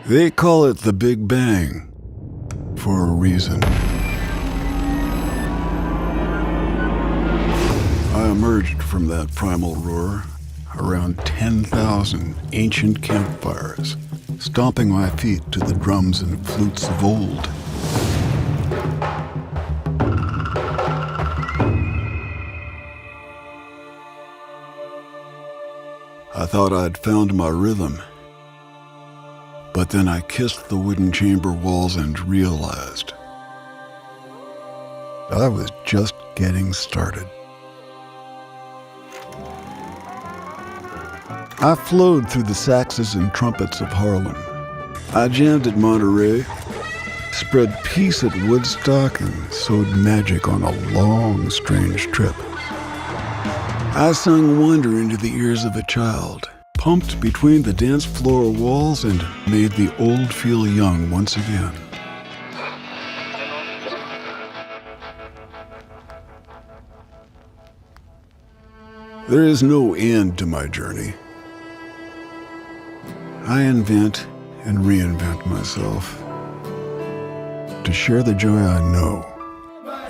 They call it the Big Bang for a reason. I emerged from that primal roar around 10,000 ancient campfires, stomping my feet to the drums and flutes of old. I thought I'd found my rhythm, but then I kissed the wooden chamber walls and realized I was just getting started. I flowed through the saxes and trumpets of Harlem. I jammed at Monterey, spread peace at Woodstock, and sowed magic on a long, strange trip. I sung wonder into the ears of a child, pumped between the dance floor walls, and made the old feel young once again. There is no end to my journey. I invent and reinvent myself to share the joy I know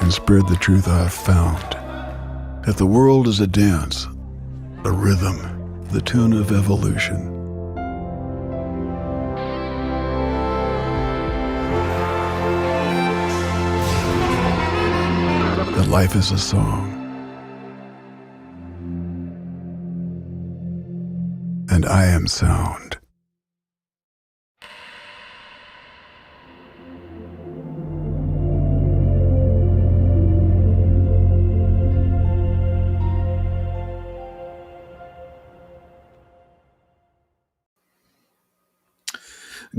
and spread the truth I've found. That the world is a dance, a rhythm, the tune of evolution. That life is a song. And I am sound.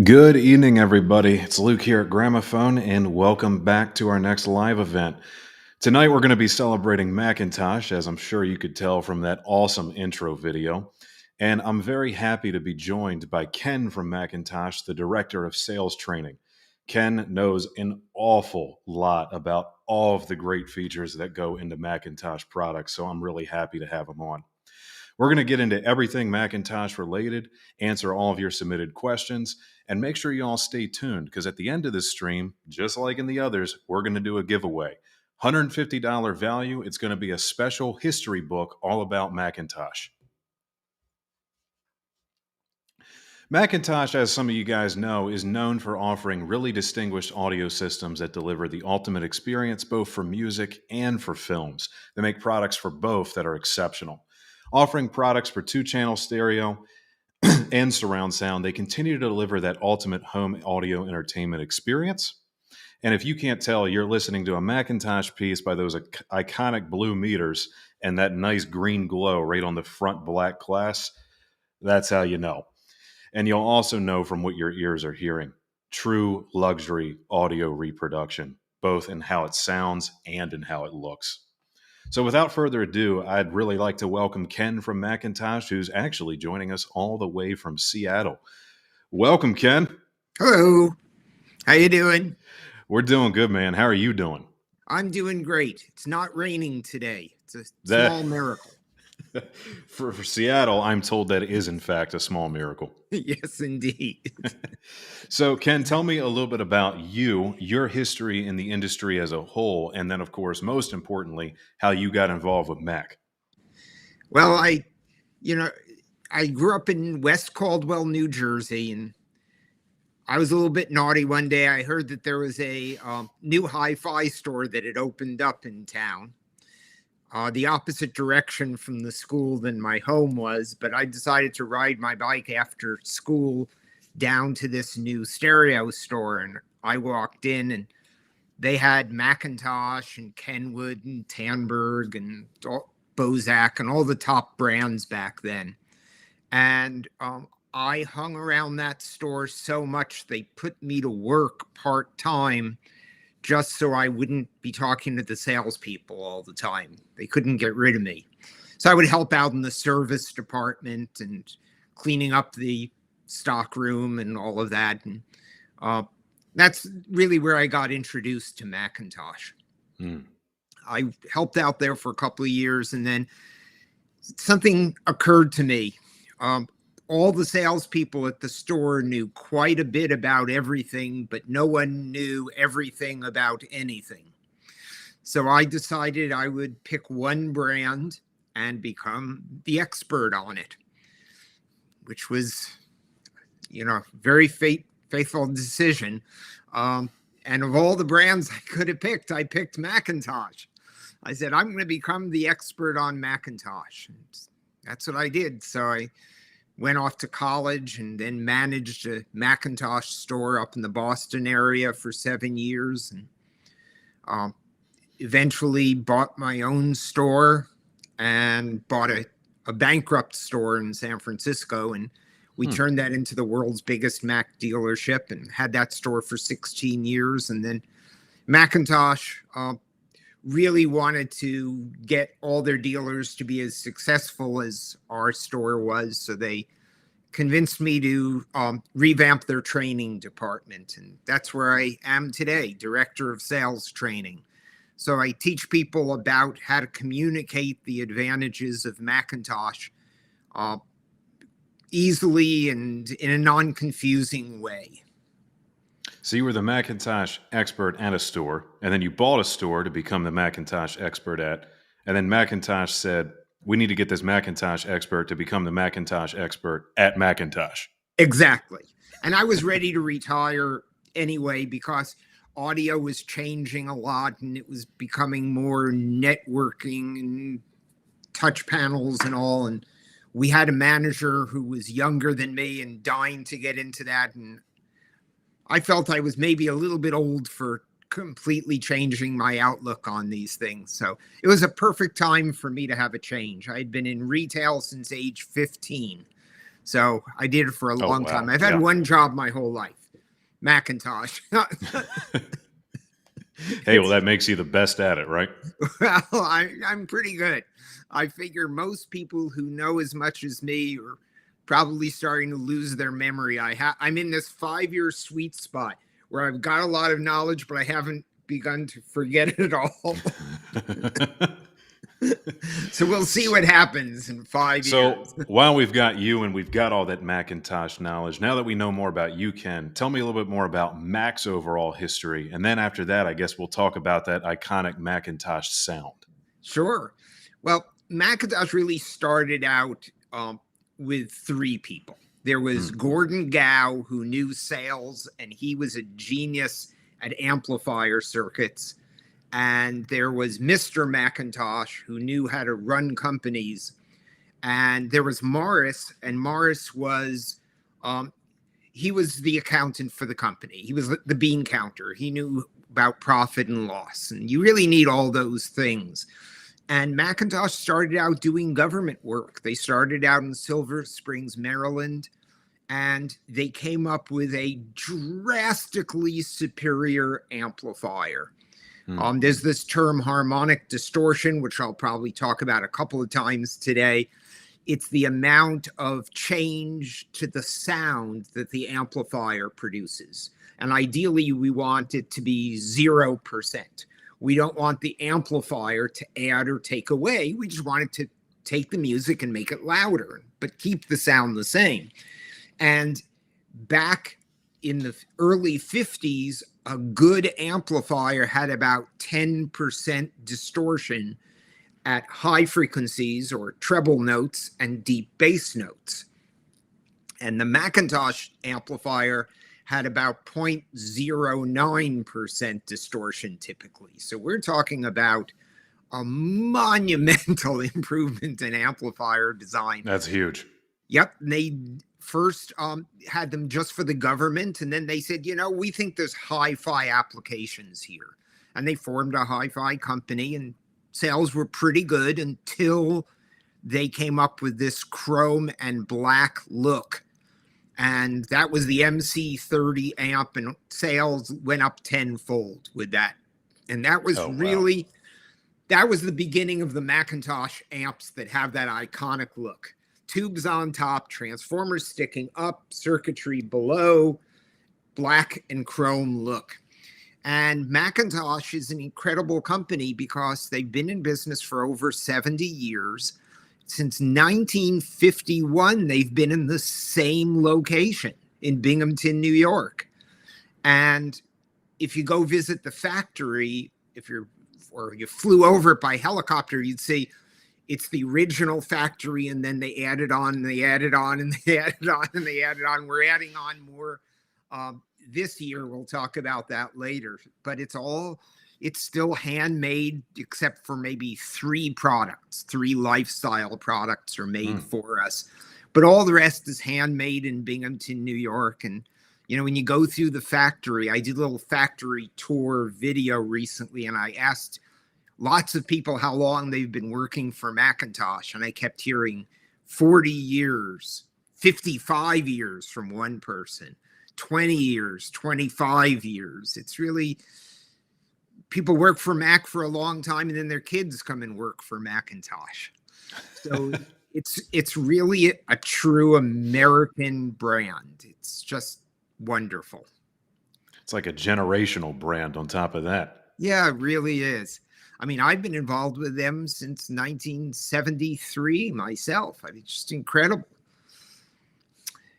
Good evening, everybody. It's Luke here at Gramophone, and welcome back to our next live event. Tonight, we're going to be celebrating McIntosh, as I'm sure you could tell from that awesome intro video. And I'm very happy to be joined by Ken from McIntosh, the Director of Sales Training. Ken knows an awful lot about all of the great features that go into Macintosh products, so I'm really happy to have him on. We're going to get into everything Macintosh related, answer all of your submitted questions, and make sure you all stay tuned because at the end of this stream, just like in the others, we're going to do a giveaway. $150 value. It's going to be a special history book all about Macintosh. Macintosh, as some of you guys know, is known for offering really distinguished audio systems that deliver the ultimate experience both for music and for films. They make products for both that are exceptional. Offering products for 2-channel stereo and surround sound, they continue to deliver that ultimate home audio entertainment experience. And if you can't tell, you're listening to a Macintosh piece by those iconic blue meters and that nice green glow right on the front black glass. That's how you know. And you'll also know from what your ears are hearing. True luxury audio reproduction, both in how it sounds and in how it looks. So without further ado, I'd really like to welcome Ken from McIntosh, who's actually joining us all the way from Seattle. Welcome, Ken. Hello. How you doing? We're doing good, man. How are you doing? I'm doing great. It's not raining today. It's a small miracle. For Seattle, I'm told that is, in fact, a small miracle. Yes, indeed. So, Ken, tell me a little bit about you, your history in the industry as a whole, and then, of course, most importantly, how you got involved with Mac. Well, I grew up in West Caldwell, New Jersey, and I was a little bit naughty one day. I heard that there was a new hi-fi store that had opened up in town. The opposite direction from the school than my home was, but I decided to ride my bike after school down to this new stereo store, and I walked in and they had McIntosh and Kenwood and Tandberg and Bozak and all the top brands back then. And I hung around that store so much they put me to work part-time just so I wouldn't be talking to the salespeople all the time. They couldn't get rid of me. So I would help out in the service department and cleaning up the stock room and all of that. And that's really where I got introduced to McIntosh. I helped out there for a couple of years, and then something occurred to me. all the salespeople at the store knew quite a bit about everything, but no one knew everything about anything. So I decided I would pick one brand and become the expert on it, which was, very faithful decision. And of all the brands I could have picked, I picked McIntosh. I said, I'm going to become the expert on McIntosh. And that's what I did. So I went off to college and then managed a McIntosh store up in the Boston area for 7 years. And eventually bought my own store and bought a bankrupt store in San Francisco. And we turned that into the world's biggest Mac dealership and had that store for 16 years. And then McIntosh really wanted to get all their dealers to be as successful as our store was. So they convinced me to revamp their training department. And that's where I am today, Director of Sales Training. So I teach people about how to communicate the advantages of McIntosh easily and in a non-confusing way. So you were the Macintosh expert at a store, and then you bought a store to become the Macintosh expert at, and then Macintosh said, we need to get this Macintosh expert to become the Macintosh expert at Macintosh. Exactly. And I was ready to retire anyway because audio was changing a lot and it was becoming more networking and touch panels and all. And we had a manager who was younger than me and dying to get into that. And I felt I was maybe a little bit old for completely changing my outlook on these things. So it was a perfect time for me to have a change. I had been in retail since age 15. So I did it for a long time. I've had one job my whole life, Macintosh. Hey, well, that makes you the best at it, right? Well, I'm pretty good. I figure most people who know as much as me are probably starting to lose their memory. I'm in this 5-year sweet spot where I've got a lot of knowledge, but I haven't begun to forget it all. So we'll see what happens in 5 years. So while we've got you and we've got all that Macintosh knowledge, now that we know more about you, Ken, tell me a little bit more about Mac's overall history. And then after that, I guess we'll talk about that iconic Macintosh sound. Sure. Well, Macintosh really started out with 3 people. There was Gordon Gow, who knew sales, and he was a genius at amplifier circuits. And there was Mr. McIntosh, who knew how to run companies. And there was Morris, and Morris was, he was the accountant for the company. He was the bean counter. He knew about profit and loss. And you really need all those things. And Macintosh started out doing government work. They started out in Silver Springs, Maryland, and they came up with a drastically superior amplifier. There's this term harmonic distortion, which I'll probably talk about a couple of times today. It's the amount of change to the sound that the amplifier produces. And ideally, we want it to be 0%. We don't want the amplifier to add or take away. We just want it to take the music and make it louder, but keep the sound the same. And back in the early 50s, a good amplifier had about 10% distortion at high frequencies or treble notes and deep bass notes. And the Macintosh amplifier had about 0.09% distortion typically. So we're talking about a monumental improvement in amplifier design. That's huge. Yep. They first had them just for the government. And then they said, we think there's hi-fi applications here. And they formed a hi-fi company and sales were pretty good until they came up with this chrome and black look. And that was the MC30 amp, and sales went up tenfold with that. And that was that was the beginning of the Macintosh amps that have that iconic look. Tubes on top, transformers sticking up, circuitry below, black and chrome look. And Macintosh is an incredible company because they've been in business for over 70 years. since 1951, they've been in the same location in Binghamton, New York. And if you go visit the factory, or you flew over it by helicopter, you'd see it's the original factory, and then they added on, and they added on, and they added on, and they added on. We're adding on more this year. We'll talk about that later. But it's still handmade, except for maybe 3 lifestyle products are made for us. But all the rest is handmade in Binghamton, New York. And, when you go through the factory, I did a little factory tour video recently, and I asked lots of people how long they've been working for McIntosh. And I kept hearing 40 years, 55 years from one person, 20 years, 25 years. It's really, people work for Mac for a long time, and then their kids come and work for McIntosh. So it's really a true American brand. It's just wonderful. It's like a generational brand on top of that. Yeah, it really is. I mean, I've been involved with them since 1973 myself. I mean, it's just incredible.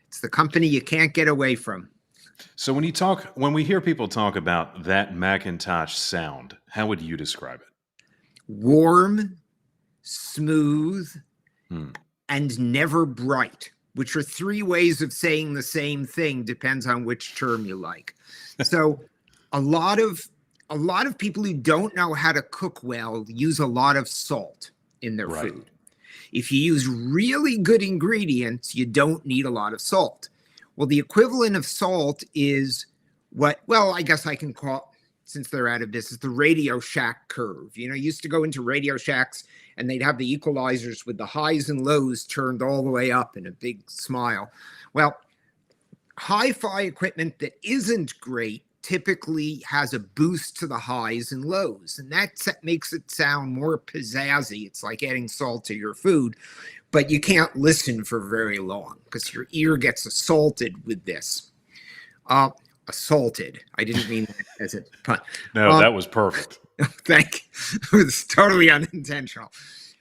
It's the company you can't get away from. So when we hear people talk about that McIntosh sound, how would you describe it? Warm, smooth, and never bright, which are 3 ways of saying the same thing, depends on which term you like. So a lot of people who don't know how to cook well use a lot of salt in their food. If you use really good ingredients, you don't need a lot of salt. Well, the equivalent of salt is I guess I can call, since they're out of business, the Radio Shack curve. You used to go into Radio Shacks and they'd have the equalizers with the highs and lows turned all the way up in a big smile. Well, hi-fi equipment that isn't great typically has a boost to the highs and lows, and that makes it sound more pizzazzy. It's like adding salt to your food, but you can't listen for very long because your ear gets assaulted with this. Assaulted. I didn't mean that as a pun. No, that was perfect. Thank you. It was totally unintentional.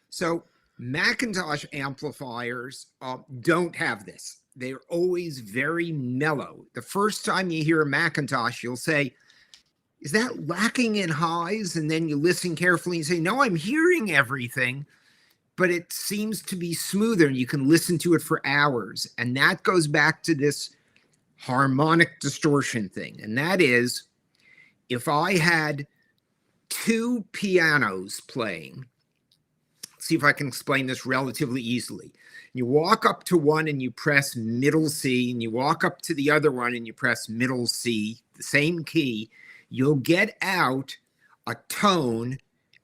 So McIntosh amplifiers don't have this. They're always very mellow. The first time you hear a McIntosh, you'll say, is that lacking in highs? And then you listen carefully and say, no, I'm hearing everything, but it seems to be smoother. And you can listen to it for hours. And that goes back to this harmonic distortion thing. And that is, if I had 2 pianos playing, see if I can explain this relatively easily. You walk up to one and you press middle C, and you walk up to the other one and you press middle C, the same key, you'll get out a tone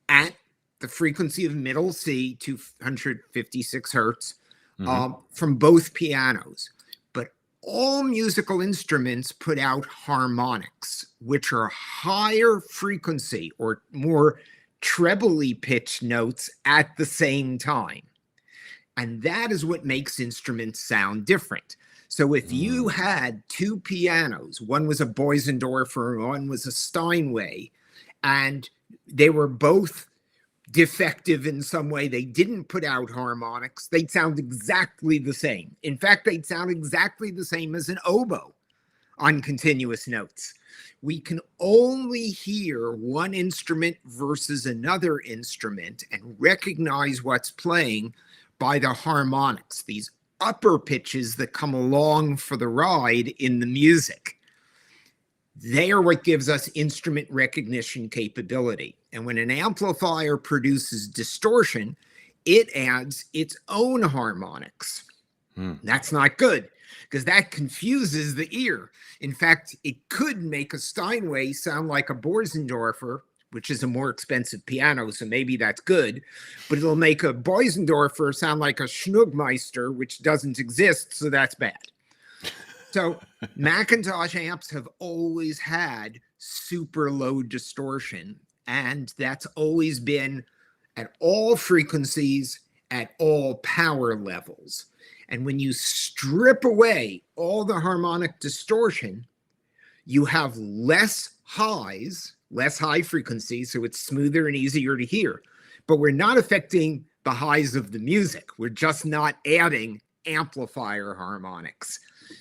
at the frequency of middle C, 256 hertz, from both pianos. But all musical instruments put out harmonics, which are higher frequency or more trebly pitched notes at the same time. And that is what makes instruments sound different. So if you had 2 pianos, one was a Boisendorfer and one was a Steinway, and they were both defective in some way, they didn't put out harmonics, they'd sound exactly the same. In fact, they'd sound exactly the same as an oboe on continuous notes. We can only hear one instrument versus another instrument and recognize what's playing by the harmonics, these upper pitches that come along for the ride in the music. They are what gives us instrument recognition capability. And when an amplifier produces distortion, it adds its own harmonics. That's not good, because that confuses the ear. In fact, it could make a Steinway sound like a Boisendorfer, which is a more expensive piano, so maybe that's good, but it'll make a Boisendorfer sound like a Schnugmeister, which doesn't exist, so that's bad. So McIntosh amps have always had super low distortion, and that's always been at all frequencies, at all power levels. And when you strip away all the harmonic distortion, you have less highs, less high frequencies, so it's smoother and easier to hear. But we're not affecting the highs of the music. We're just not adding amplifier harmonics.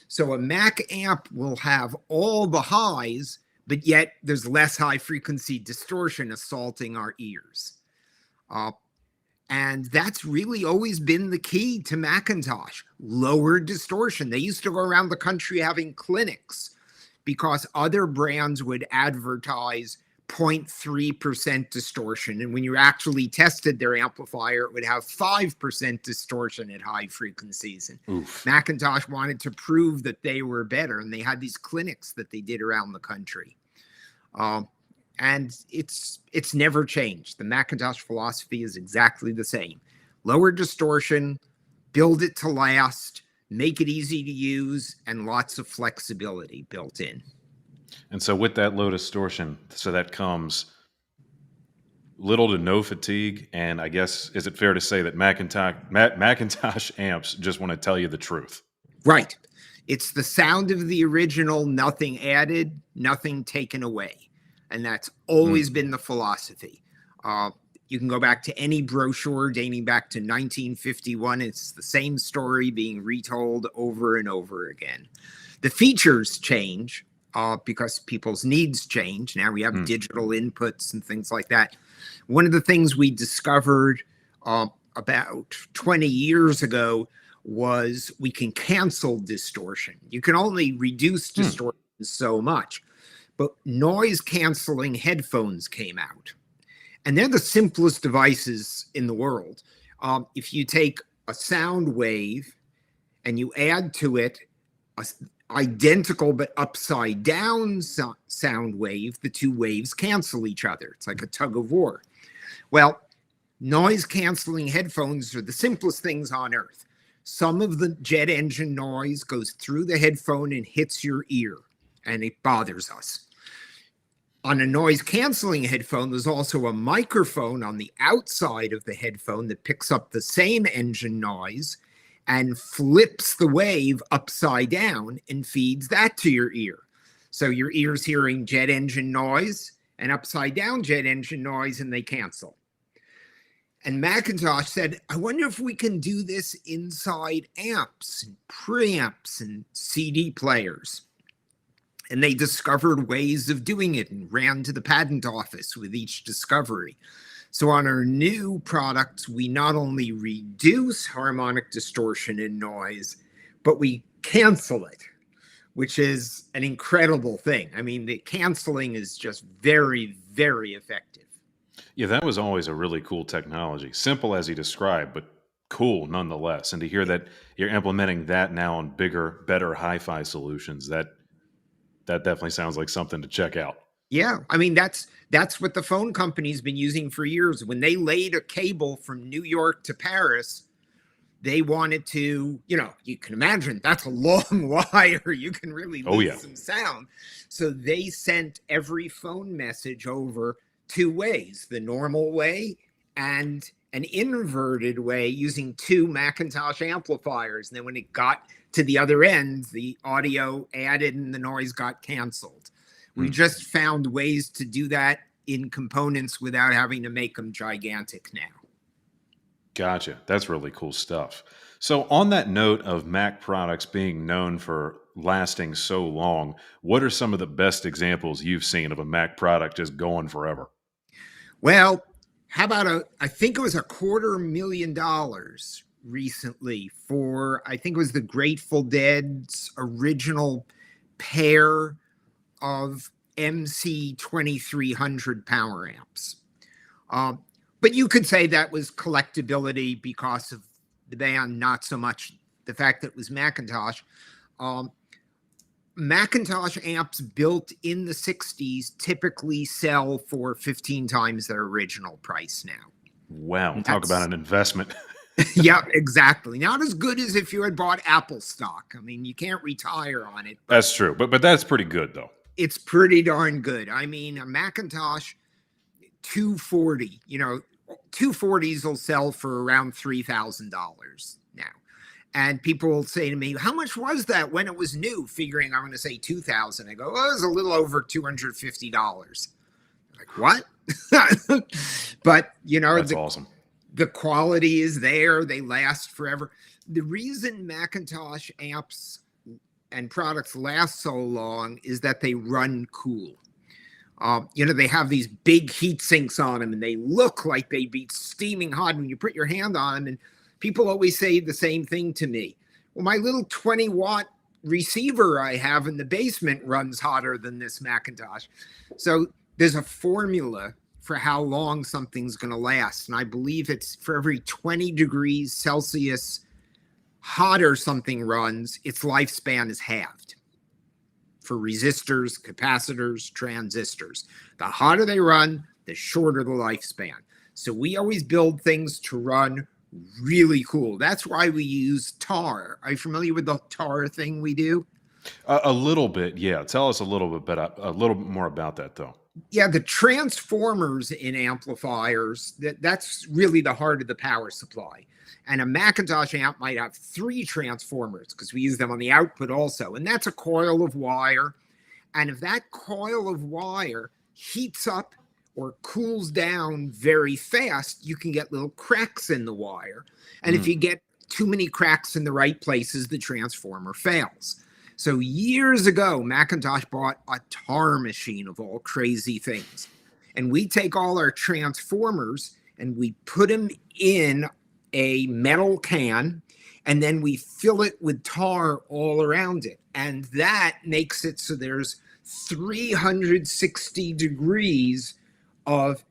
So a Mac amp will have all the highs, but yet there's less high frequency distortion assaulting our ears. And that's really always been the key to McIntosh, lower distortion. They used to go around the country having clinics because other brands would advertise 0.3% distortion. And when you actually tested their amplifier, it would have 5% distortion at high frequencies. And McIntosh wanted to prove that they were better. And they had these clinics that they did around the country. And it's never changed. The McIntosh philosophy is exactly the same. Lower distortion, build it to last, make it easy to use, and lots of flexibility built in. And so with that low distortion, so that comes little to no fatigue. And I guess, is it fair to say that McIntosh amps just want to tell you the truth? Right. It's the sound of the original, nothing added, nothing taken away. And that's always been the philosophy. You can go back to any brochure dating back to 1951. It's the same story being retold over and over again. The features change because people's needs change. Now we have digital inputs and things like that. One of the things we discovered about 20 years ago was we can cancel distortion. You can only reduce distortion so much. But noise canceling headphones came out. And they're the simplest devices in the world. If you take a sound wave and you add to it an identical but upside down sound wave, the two waves cancel each other. It's like a tug of war. Well, noise canceling headphones are the simplest things on earth. Some of the jet engine noise goes through the headphone and hits your ear, and it bothers us. On a noise canceling headphone, there's also a microphone on the outside of the headphone that picks up the same engine noise and flips the wave upside down and feeds that to your ear. So your ear's hearing jet engine noise and upside down jet engine noise, and they cancel. And McIntosh said, I wonder if we can do this inside amps and preamps and CD players. And they discovered ways of doing it and ran to the patent office with each discovery. So on our new products, we not only reduce harmonic distortion and noise, but we cancel it, which is an incredible thing. I mean, the canceling is just very, very effective. Yeah, that was always a really cool technology. Simple as he described, but cool nonetheless. And to hear that you're implementing that now on bigger, better hi-fi solutions, that definitely sounds like something to check out. Yeah, I mean, that's what the phone company's been using for years. When they laid a cable from New York to Paris, they wanted to, you can imagine that's a long wire. You can really lose some sound. So they sent every phone message over two ways, the normal way and an inverted way using two McIntosh amplifiers. And then when it got to the other end, the audio added and the noise got canceled. We just found ways to do that in components without having to make them gigantic now. Gotcha. That's really cool stuff. So on that note of Mac products being known for lasting so long, what are some of the best examples you've seen of a Mac product just going forever? Well, how about I think it was $250,000 recently for, I think it was the Grateful Dead's original pair of MC 2300 power amps. But you could say that was collectability because of the band, not so much the fact that it was McIntosh. McIntosh amps built in the 60s typically sell for 15 times their original price now. Wow. Talk about an investment. Yeah, exactly. Not as good as if you had bought Apple stock. I mean, you can't retire on it. That's true. But that's pretty good, though. It's pretty darn good. I mean, a McIntosh 240, 240s will sell for around $3,000 now. And people will say to me, how much was that when it was new? Figuring I'm going to say 2,000. I go, well, it was a little over $250. Like, what? But, that's awesome. The quality is there. They last forever. The reason McIntosh amps and products last so long is that they run cool. They have these big heat sinks on them, and they look like they be steaming hot when you put your hand on them. And people always say the same thing to me. Well, my little 20-watt receiver I have in the basement runs hotter than this McIntosh. So there's a formula for how long something's going to last. And I believe it's for every 20 degrees Celsius hotter something runs, its lifespan is halved. For resistors, capacitors, transistors. The hotter they run, the shorter the lifespan. So we always build things to run really cool. That's why we use tar. Are you familiar with the tar thing we do? A little bit, yeah. Tell us a little bit more about that, though. Yeah, the transformers in amplifiers, that's really the heart of the power supply. And a McIntosh amp might have 3 transformers because we use them on the output also. And that's a coil of wire. And if that coil of wire heats up or cools down very fast, you can get little cracks in the wire. And if you get too many cracks in the right places, the transformer fails. So years ago, McIntosh bought a tar machine of all crazy things. And we take all our transformers and we put them in a metal can, and then we fill it with tar all around it. And that makes it so there's 360 degrees of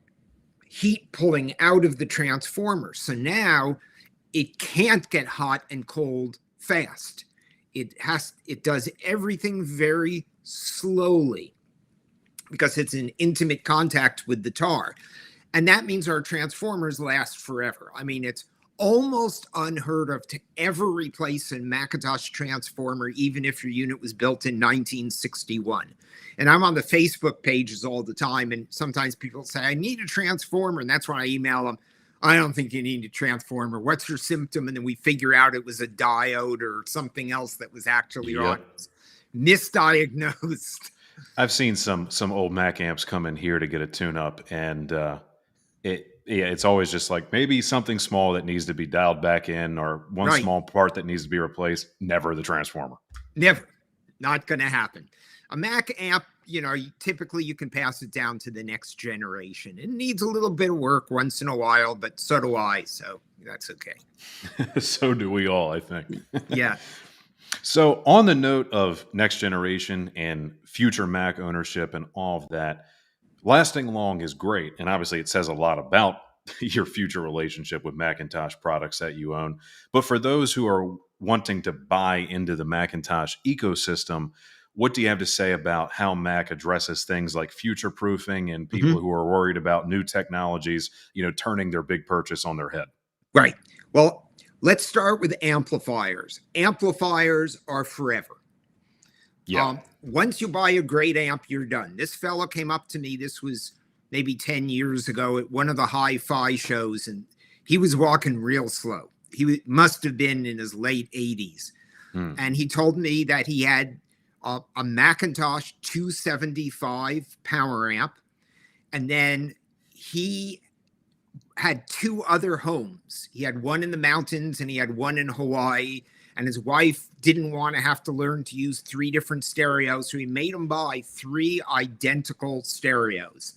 heat pulling out of the transformer. So now it can't get hot and cold fast. It does everything very slowly because it's in intimate contact with the tar. And that means our transformers last forever. I mean, it's almost unheard of to ever replace a McIntosh transformer, even if your unit was built in 1961. And I'm on the Facebook pages all the time, and sometimes people say, I need a transformer, and that's when I email them, I don't think you need a transformer. What's your symptom? And then we figure out it was a diode or something else that was actually wrong. Misdiagnosed. I've seen some old Mac amps come in here to get a tune-up, and it's always just like maybe something small that needs to be dialed back in or one small part that needs to be replaced. Never the transformer. Never. Not going to happen. A Mac amp, typically you can pass it down to the next generation. It needs a little bit of work once in a while, but so do I. So that's okay. So do we all, I think. Yeah. So on the note of next generation and future Mac ownership and all of that, lasting long is great. And obviously it says a lot about your future relationship with Macintosh products that you own. But for those who are wanting to buy into the Macintosh ecosystem, what do you have to say about how Mac addresses things like future proofing and people who are worried about new technologies, turning their big purchase on their head? Right. Well, let's start with amplifiers. Amplifiers are forever. Yeah. Once you buy a great amp, you're done. This fellow came up to me, this was maybe 10 years ago at one of the hi-fi shows, and he was walking real slow. He must have been in his late 80s. And he told me that he had a McIntosh 275 power amp, and then he had 2 other homes. He had one in the mountains and he had one in Hawaii, and his wife didn't want to have to learn to use 3 different stereos, so he made him buy 3 identical stereos.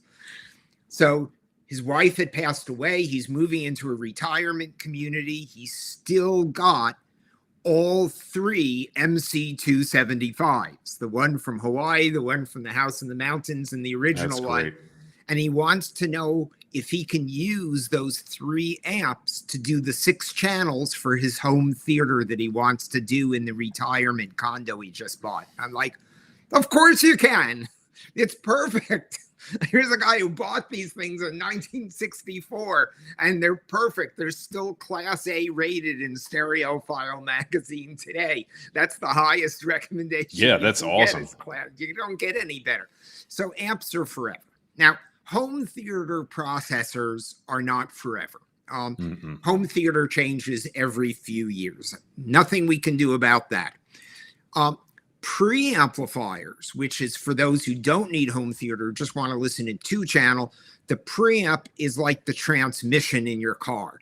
So his wife had passed away. He's moving into a retirement community. He's still got all 3 MC275s, the one from Hawaii, the one from the house in the mountains, and the original one. And he wants to know if he can use those 3 amps to do the 6 channels for his home theater that he wants to do in the retirement condo he just bought. I'm like, of course you can. It's perfect. Here's a guy who bought these things in 1964, and they're perfect. They're still Class A rated in Stereophile magazine today. That's the highest recommendation. Yeah, that's awesome. You don't get any better. So amps are forever. Now, home theater processors are not forever. Home theater changes every few years. Nothing we can do about that. Preamplifiers, which is for those who don't need home theater, just want to listen in 2-channel. The preamp is like the transmission in your car.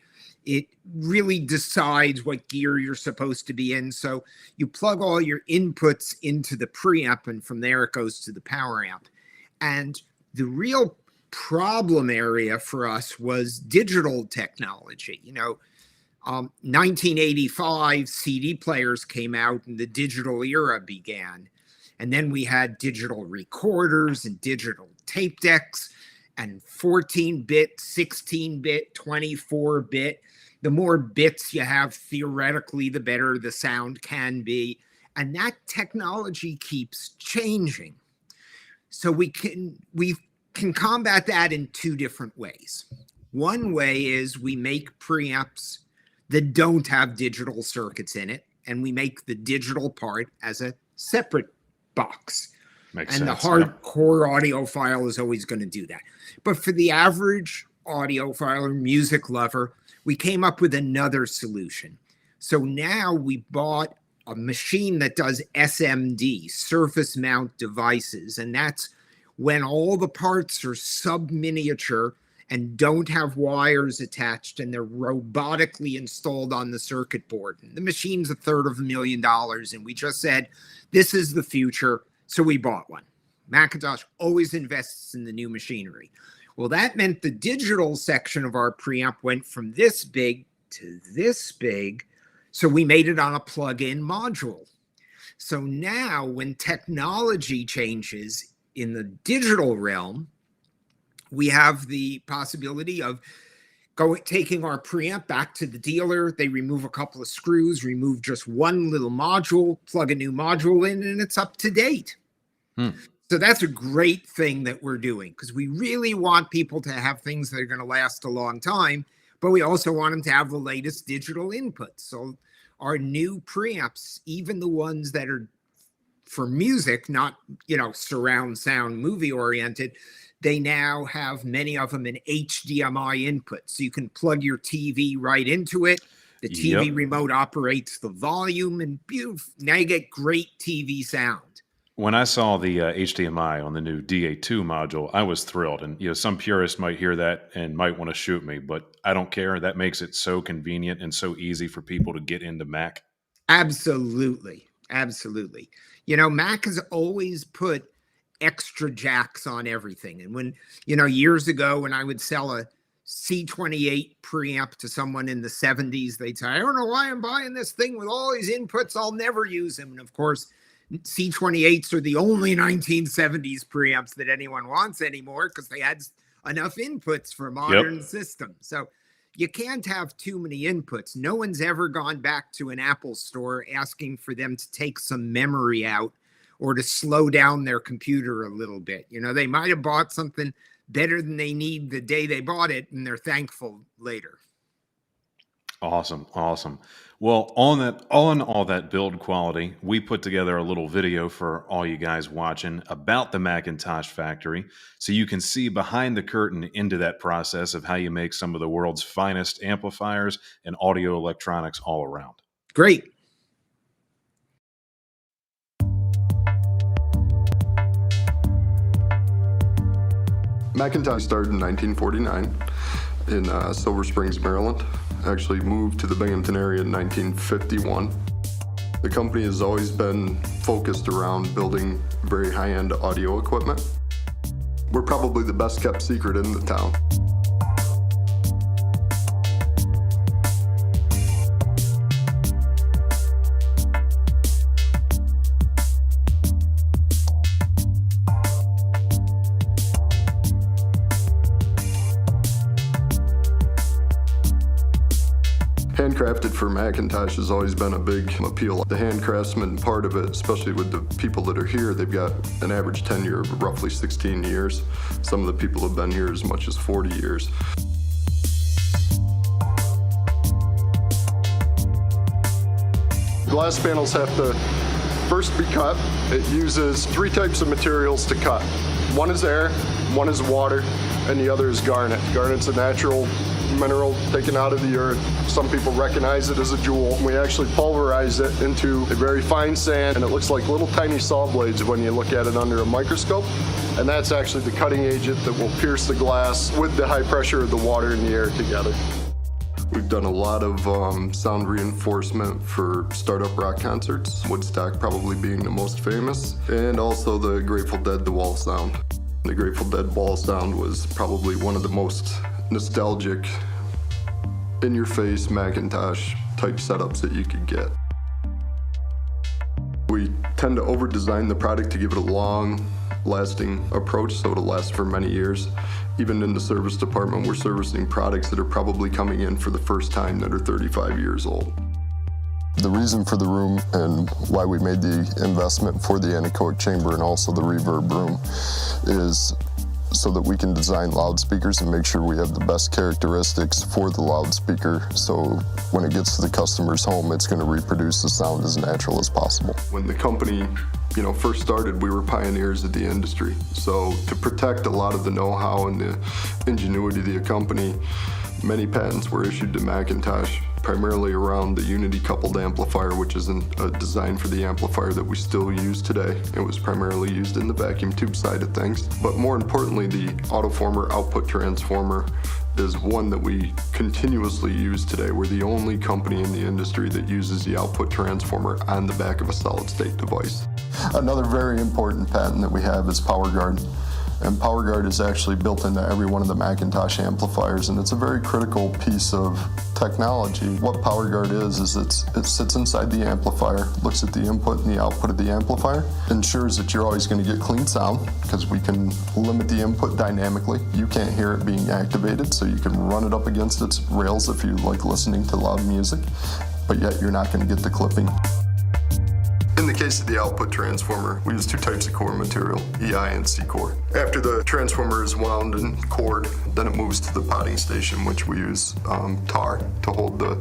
It really decides what gear you're supposed to be in. So you plug all your inputs into the preamp, and from there it goes to the power amp. And the real problem area for us was digital technology. 1985 CD players came out and the digital era began. And then we had digital recorders and digital tape decks and 14-bit, 16-bit, 24-bit. The more bits you have, theoretically, the better the sound can be. And that technology keeps changing. So we can combat that in two different ways. One way is we make preamps that don't have digital circuits in it, and we make the digital part as a separate box. Makes and sense. The hardcore audiophile is always going to do that. But for the average audiophile or music lover, we came up with another solution. So now we bought a machine that does SMD, surface mount devices, and that's when all the parts are sub-miniature and don't have wires attached, and they're robotically installed on the circuit board. And the machine's $250,000, and we just said, this is the future, so we bought one. McIntosh always invests in the new machinery. Well, that meant the digital section of our preamp went from this big to this big, so we made it on a plug-in module. So now when technology changes in the digital realm, we have the possibility of taking our preamp back to the dealer. They remove a couple of screws, remove just one little module, plug a new module in, and it's up to date. So that's a great thing that we're doing, because we really want people to have things that are going to last a long time, but we also want them to have the latest digital inputs. So our new preamps, even the ones that are for music, not, surround sound, movie oriented, they now have many of them an HDMI input. So you can plug your TV right into it. The TV remote operates the volume, and now you get great TV sound. When I saw the HDMI on the new DA2 module, I was thrilled. And some purists might hear that and might want to shoot me, but I don't care. That makes it so convenient and so easy for people to get into Mac. Absolutely. Mac has always put extra jacks on everything. And when, years ago, when I would sell a C28 preamp to someone in the 70s, they'd say, I don't know why I'm buying this thing with all these inputs. I'll never use them. And of course, C28s are the only 1970s preamps that anyone wants anymore, because they had enough inputs for modern systems. So you can't have too many inputs. No one's ever gone back to an Apple store asking for them to take some memory out or to slow down their computer a little bit. They might have bought something better than they need the day they bought it, and they're thankful later. Awesome. Well, on all that build quality, we put together a little video for all you guys watching about the McIntosh factory, so you can see behind the curtain into that process of how you make some of the world's finest amplifiers and audio electronics all around. Great. McIntosh started in 1949 in Silver Springs, Maryland. Actually moved to the Binghamton area in 1951. The company has always been focused around building very high-end audio equipment. We're probably the best kept secret in the town. Handcrafted for McIntosh has always been a big appeal. The handcraftsman part of it, especially with the people that are here, they've got an average tenure of roughly 16 years. Some of the people have been here as much as 40 years. Glass panels have to first be cut. It uses 3 types of materials to cut. One is air, one is water, and the other is garnet. Garnet's a natural mineral taken out of the earth. Some people recognize it as a jewel. We actually pulverize it into a very fine sand, and it looks like little tiny saw blades when you look at it under a microscope. And that's actually the cutting agent that will pierce the glass with the high pressure of the water and the air together. We've done a lot of sound reinforcement for startup rock concerts, Woodstock probably being the most famous, and also the Grateful Dead The Wall sound. The Grateful Dead Wall sound was probably one of the most nostalgic, in-your-face McIntosh type setups that you could get. We tend to over-design the product to give it a long-lasting approach so it'll last for many years. Even in the service department, we're servicing products that are probably coming in for the first time that are 35 years old. The reason for the room and why we made the investment for the anechoic chamber and also the reverb room is so that we can design loudspeakers and make sure we have the best characteristics for the loudspeaker, so when it gets to the customer's home, it's going to reproduce the sound as natural as possible. When the company first started, we were pioneers of the industry. So to protect a lot of the know-how and the ingenuity of the company, many patents were issued to McIntosh, primarily around the unity coupled amplifier, which isn't a design for the amplifier that we still use today. It was primarily used in the vacuum tube side of things. But more importantly, the autoformer output transformer is one that we continuously use today. We're the only company in the industry that uses the output transformer on the back of a solid state device. Another very important patent that we have is PowerGuard. And PowerGuard is actually built into every one of the McIntosh amplifiers, and it's a very critical piece of technology. What PowerGuard is it sits inside the amplifier, looks at the input and the output of the amplifier, ensures that you're always going to get clean sound, because we can limit the input dynamically. You can't hear it being activated, so you can run it up against its rails if you like listening to loud music, but yet you're not going to get the clipping. In the case of the output transformer, we use two types of core material, EI and C core. After the transformer is wound and cored, then it moves to the potting station, which we use tar to hold the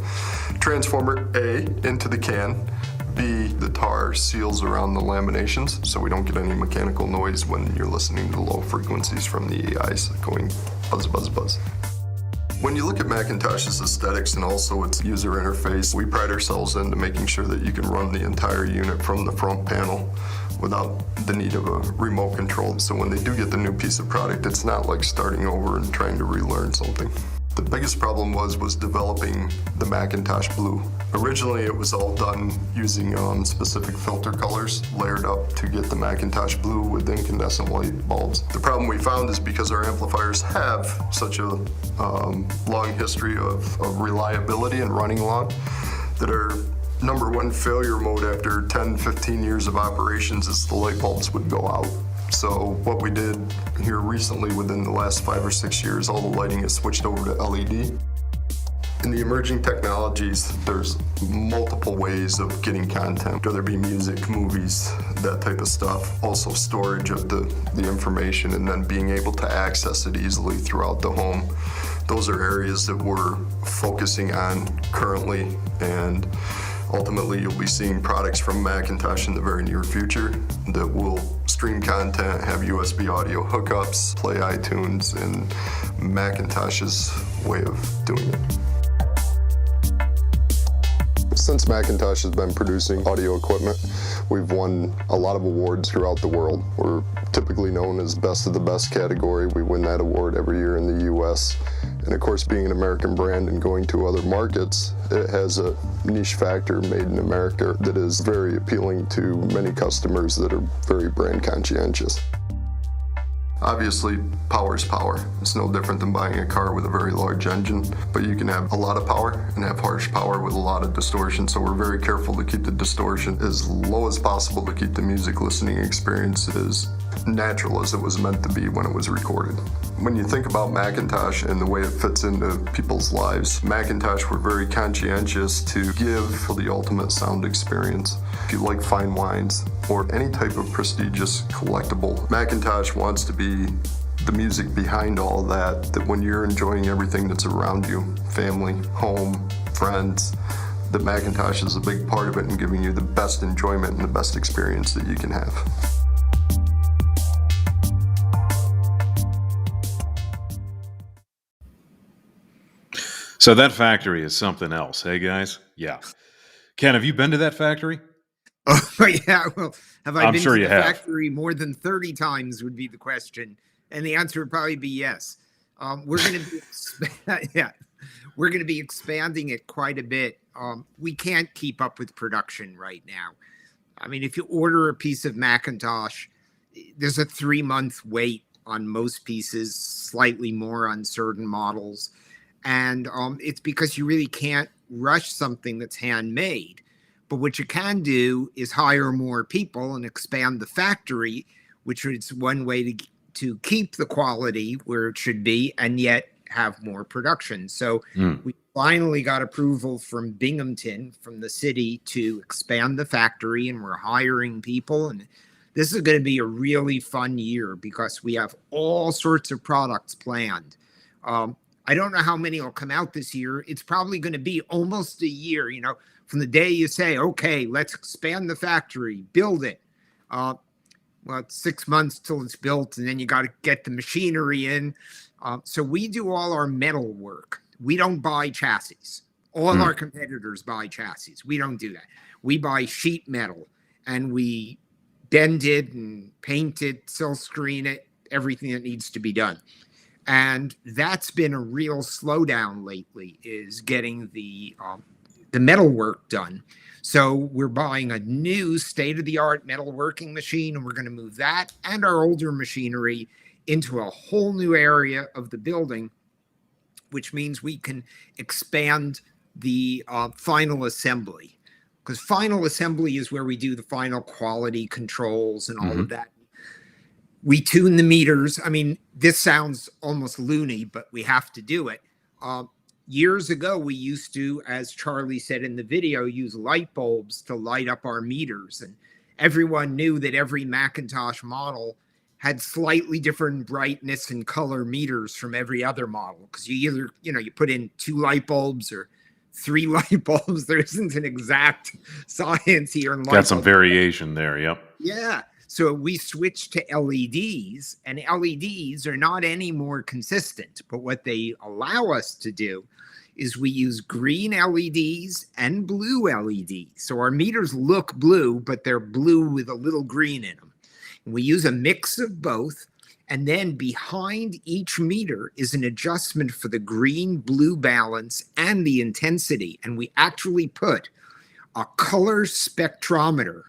transformer A into the can. B, the tar seals around the laminations, so we don't get any mechanical noise when you're listening to low frequencies from the EIs going buzz, buzz, buzz. When you look at McIntosh's aesthetics and also its user interface, we pride ourselves into making sure that you can run the entire unit from the front panel without the need of a remote control. So when they do get the new piece of product, it's not like starting over and trying to relearn something. The biggest problem was developing the McIntosh Blue. Originally, it was all done using specific filter colors layered up to get the McIntosh Blue with incandescent light bulbs. The problem we found is because our amplifiers have such a long history of reliability and running long, that our number one failure mode after 10, 15 years of operations is the light bulbs would go out. So what we did here recently, within the last 5 or 6 years, all the lighting is switched over to LED. In the emerging technologies, there's multiple ways of getting content, whether it be music, movies, that type of stuff. Also storage of the information and then being able to access it easily throughout the home. Those are areas that we're focusing on currently, and ultimately you'll be seeing products from McIntosh in the very near future that will stream content, have USB audio hookups, play iTunes, and McIntosh's way of doing it. Since McIntosh has been producing audio equipment, we've won a lot of awards throughout the world. We're typically known as Best of the Best category. We win that award every year in the US. And of course, being an American brand and going to other markets, it has a niche factor made in America that is very appealing to many customers that are very brand conscientious. Obviously, power is power. It's no different than buying a car with a very large engine, but you can have a lot of power and have harsh power with a lot of distortion, so we're very careful to keep the distortion as low as possible to keep the music listening experience as natural as it was meant to be when it was recorded. When you think about McIntosh and the way it fits into people's lives, McIntosh were very conscientious to give the ultimate sound experience. If you like fine wines or any type of prestigious collectible, McIntosh wants to be the music behind all of that, that when you're enjoying everything that's around you, family, home, friends, that McIntosh is a big part of it and giving you the best enjoyment and the best experience that you can have. So that factory is something else, hey guys? Yeah. Ken, have you been to that factory? Oh, yeah. Well, have I I'm been sure to you the have. factory more than 30 times would be the question. And the answer would probably be yes. We're going to be yeah, we're going to be expanding it quite a bit. We can't keep up with production right now. I mean, if you order a piece of McIntosh, there's a 3-month wait on most pieces, slightly more on certain models. And it's because you really can't rush something that's handmade. But what you can do is hire more people and expand the factory, which is one way to keep the quality where it should be and yet have more production. So we finally got approval from Binghamton, from the city, to expand the factory, and we're hiring people. And this is going to be a really fun year because we have all sorts of products planned. I don't know how many will come out this year. It's probably going to be almost a year, from the day you say, okay, let's expand the factory, build it. Well, it's 6 months till it's built, and then you got to get the machinery in. So we do all our metal work. We don't buy chassis. All our competitors buy chassis. We don't do that. We buy sheet metal, and we bend it and paint it, silk screen it, everything that needs to be done. And that's been a real slowdown lately, is getting the metal work done. So we're buying a new state-of-the-art metalworking machine, and we're going to move that and our older machinery into a whole new area of the building, which means we can expand the final assembly. Because final assembly is where we do the final quality controls and all of that. We tune the meters. I mean, this sounds almost loony, but we have to do it. Years ago, we used to, as Charlie said in the video, use light bulbs to light up our meters. And everyone knew that every McIntosh model had slightly different brightness and color meters from every other model. Because you either, you put in 2 light bulbs or 3 light bulbs. There isn't an exact science here. Got some variation there, yep. Yeah. So we switched to LEDs, and LEDs are not any more consistent. But what they allow us to do is we use green LEDs and blue LEDs. So our meters look blue, but they're blue with a little green in them. And we use a mix of both. And then behind each meter is an adjustment for the green-blue balance and the intensity. And we actually put a color spectrometer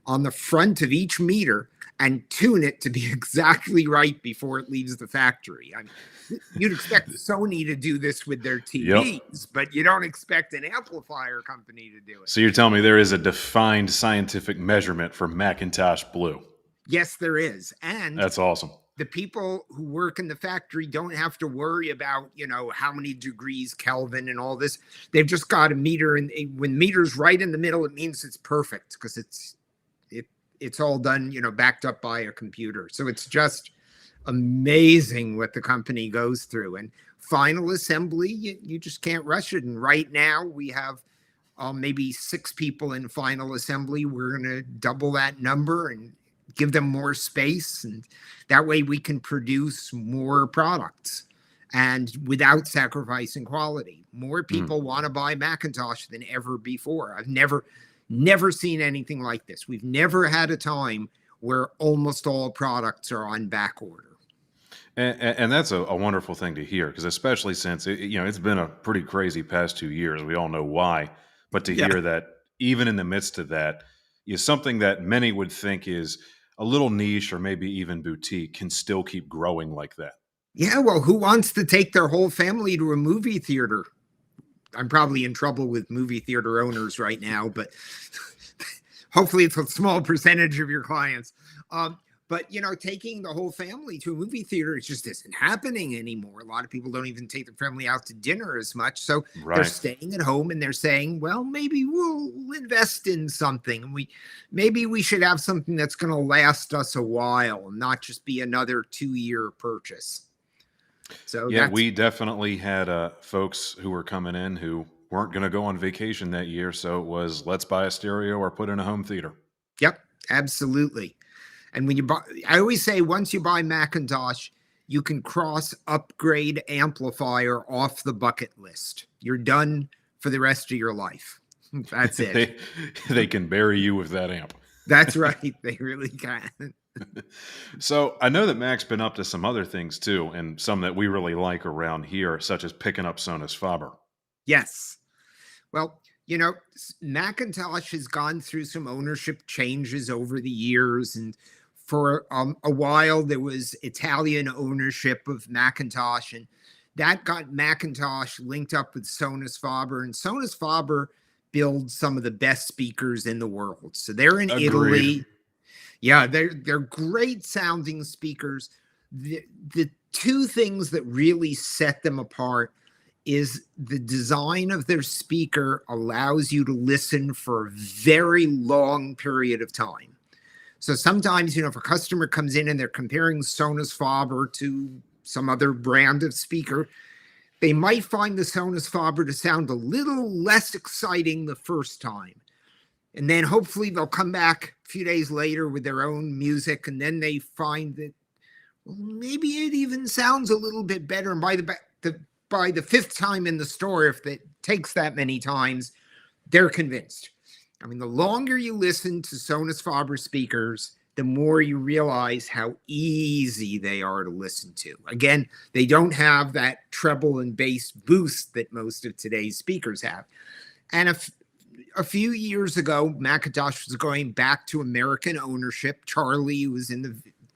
on the front of each meter and tune it to be exactly right before it leaves the factory. I mean, you'd expect Sony to do this with their TVs, but you don't expect an amplifier company to do it. So you're telling me there is a defined scientific measurement for McIntosh Blue? Yes, there is. And that's awesome. The people who work in the factory don't have to worry about, how many degrees Kelvin and all this. They've just got a meter, and when meter's right in the middle, it means it's perfect because it's all done, backed up by a computer. So it's just amazing what the company goes through. And final assembly, you just can't rush it. And right now we have maybe 6 people in final assembly. We're going to double that number and give them more space. And that way we can produce more products and without sacrificing quality. More people want to buy McIntosh than ever before. I've never seen anything like this. We've never had a time where almost all products are on back order. And that's a wonderful thing to hear, because especially since it's been a pretty crazy past 2 years. We all know why, but to hear that even in the midst of that, is something that many would think is a little niche or maybe even boutique can still keep growing like that. Yeah, well, who wants to take their whole family to a movie theater? I'm probably in trouble with movie theater owners right now, but hopefully it's a small percentage of your clients. But, taking the whole family to a movie theater, it just isn't happening anymore. A lot of people don't even take their family out to dinner as much. So they're staying at home and they're saying, well, maybe we'll invest in something. And maybe we should have something that's going to last us a while and not just be another 2-year purchase. So yeah, we definitely had folks who were coming in who weren't going to go on vacation that year. So it was, let's buy a stereo or put in a home theater. Yep, absolutely. And when you buy, I always say, once you buy McIntosh, you can cross upgrade amplifier off the bucket list. You're done for the rest of your life. That's it. They can bury you with that amp. That's right. They really can. So I know that Mac's been up to some other things too, and some that we really like around here, such as picking up Sonus faber. Yes. Well, Macintosh has gone through some ownership changes over the years. And for a while, there was Italian ownership of Macintosh, and that got Macintosh linked up with Sonus faber. And Sonus faber builds some of the best speakers in the world. So they're in Agreed. Italy. Yeah, they're great sounding speakers. The two things that really set them apart is the design of their speaker allows you to listen for a very long period of time. So sometimes, if a customer comes in and they're comparing Sonus faber to some other brand of speaker, they might find the Sonus faber to sound a little less exciting the first time. And then hopefully they'll come back a few days later with their own music, and then they find that, well, maybe it even sounds a little bit better. And by the fifth time in the store, if it takes that many times, they're convinced. I mean, the longer you listen to Sonus faber speakers, the more you realize how easy they are to listen to. Again, they don't have that treble and bass boost that most of today's speakers have. And a few years ago, McIntosh was going back to American ownership. Charlie was in the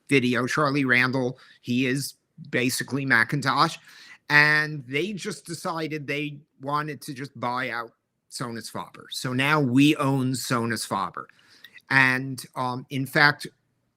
video, Charlie Randall. He is basically McIntosh. And they just decided they wanted to just buy out Sonus faber. So now we own Sonus faber. And in fact,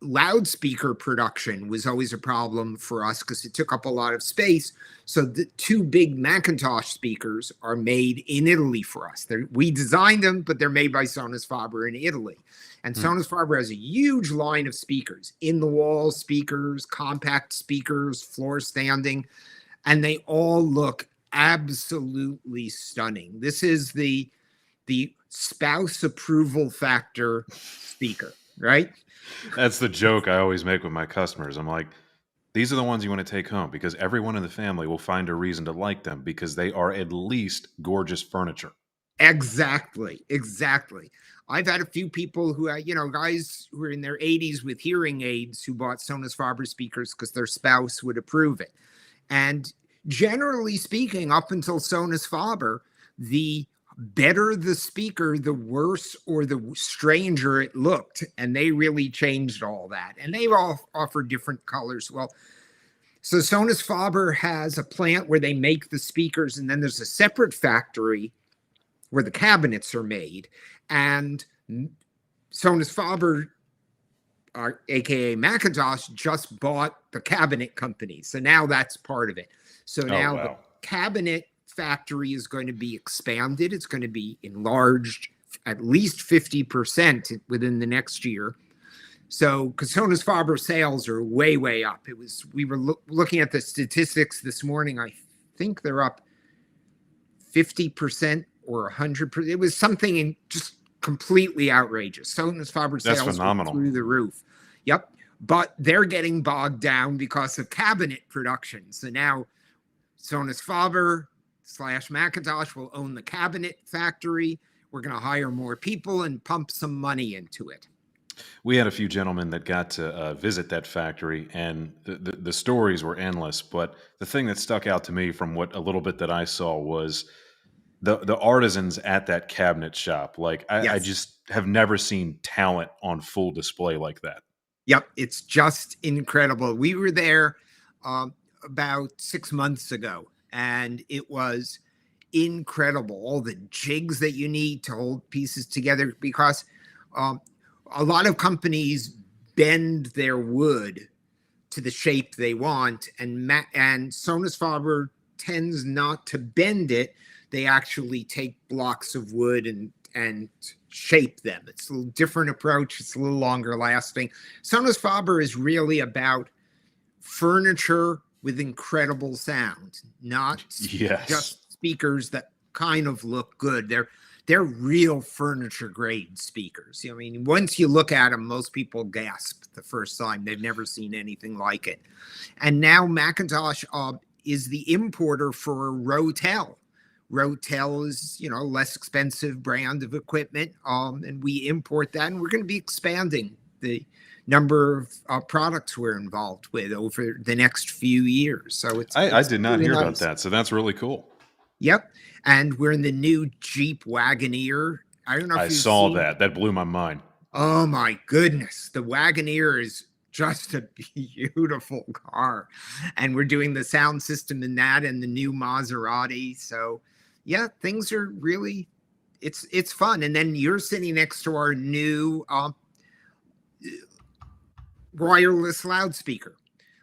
loudspeaker production was always a problem for us because it took up a lot of space. So the two big McIntosh speakers are made in Italy for us. We designed them, but they're made by Sonus faber in Italy. And Sonus faber has a huge line of speakers, in-the-wall speakers, compact speakers, floor standing, and they all look absolutely stunning. This is the spouse approval factor speaker, right? That's the joke I always make with my customers. I'm like, these are the ones you want to take home because everyone in the family will find a reason to like them because they are at least gorgeous furniture. Exactly. I've had a few people who, guys who are in their 80s with hearing aids who bought Sonus faber speakers because their spouse would approve it. And generally speaking, up until Sonus faber, the better the speaker, the worse or the stranger it looked. And they really changed all that. And they all offer different colors. Well, so Sonus faber has a plant where they make the speakers, and then there's a separate factory where the cabinets are made. And Sonus faber, aka McIntosh, just bought the cabinet company. So now that's part of it. So now the cabinet factory is going to be expanded. It's going to be enlarged at least 50% within the next year. So, because Sonus faber sales are way up. We were looking at the statistics this morning. I think they're up 50% or 100%. It was something just completely outrageous. Sonus faber sales were through the roof. Yep. But they're getting bogged down because of cabinet production. So now Sonus faber / McIntosh will own the cabinet factory. We're going to hire more people and pump some money into it. We had a few gentlemen that got to visit that factory, and the stories were endless. But the thing that stuck out to me from what a little bit that I saw was the artisans at that cabinet shop. Like I just have never seen talent on full display like that. Yep, it's just incredible. We were there about 6 months ago, and it was incredible. All the jigs that you need to hold pieces together, because a lot of companies bend their wood to the shape they want, and Sonus faber tends not to bend it. They actually take blocks of wood and shape them. It's a little different approach. It's a little longer lasting. Sonus faber is really about furniture with incredible sound, not just speakers that kind of look good. They're real furniture grade speakers. I mean, once you look at them, most people gasp the first time. They've never seen anything like it. And now McIntosh is the importer for Rotel. Rotel is, a less expensive brand of equipment, and we import that, and we're going to be expanding the number of products we're involved with over the next few years. So I did not really hear about nice. that. So that's really cool. Yep. And we're in the new Jeep Wagoneer. I don't know if I you've saw seen that. That blew my mind. Oh my goodness. The Wagoneer is just a beautiful car. And we're doing the sound system in that and the new Maserati. So yeah, things are really, it's fun. And then you're sitting next to our new wireless loudspeaker.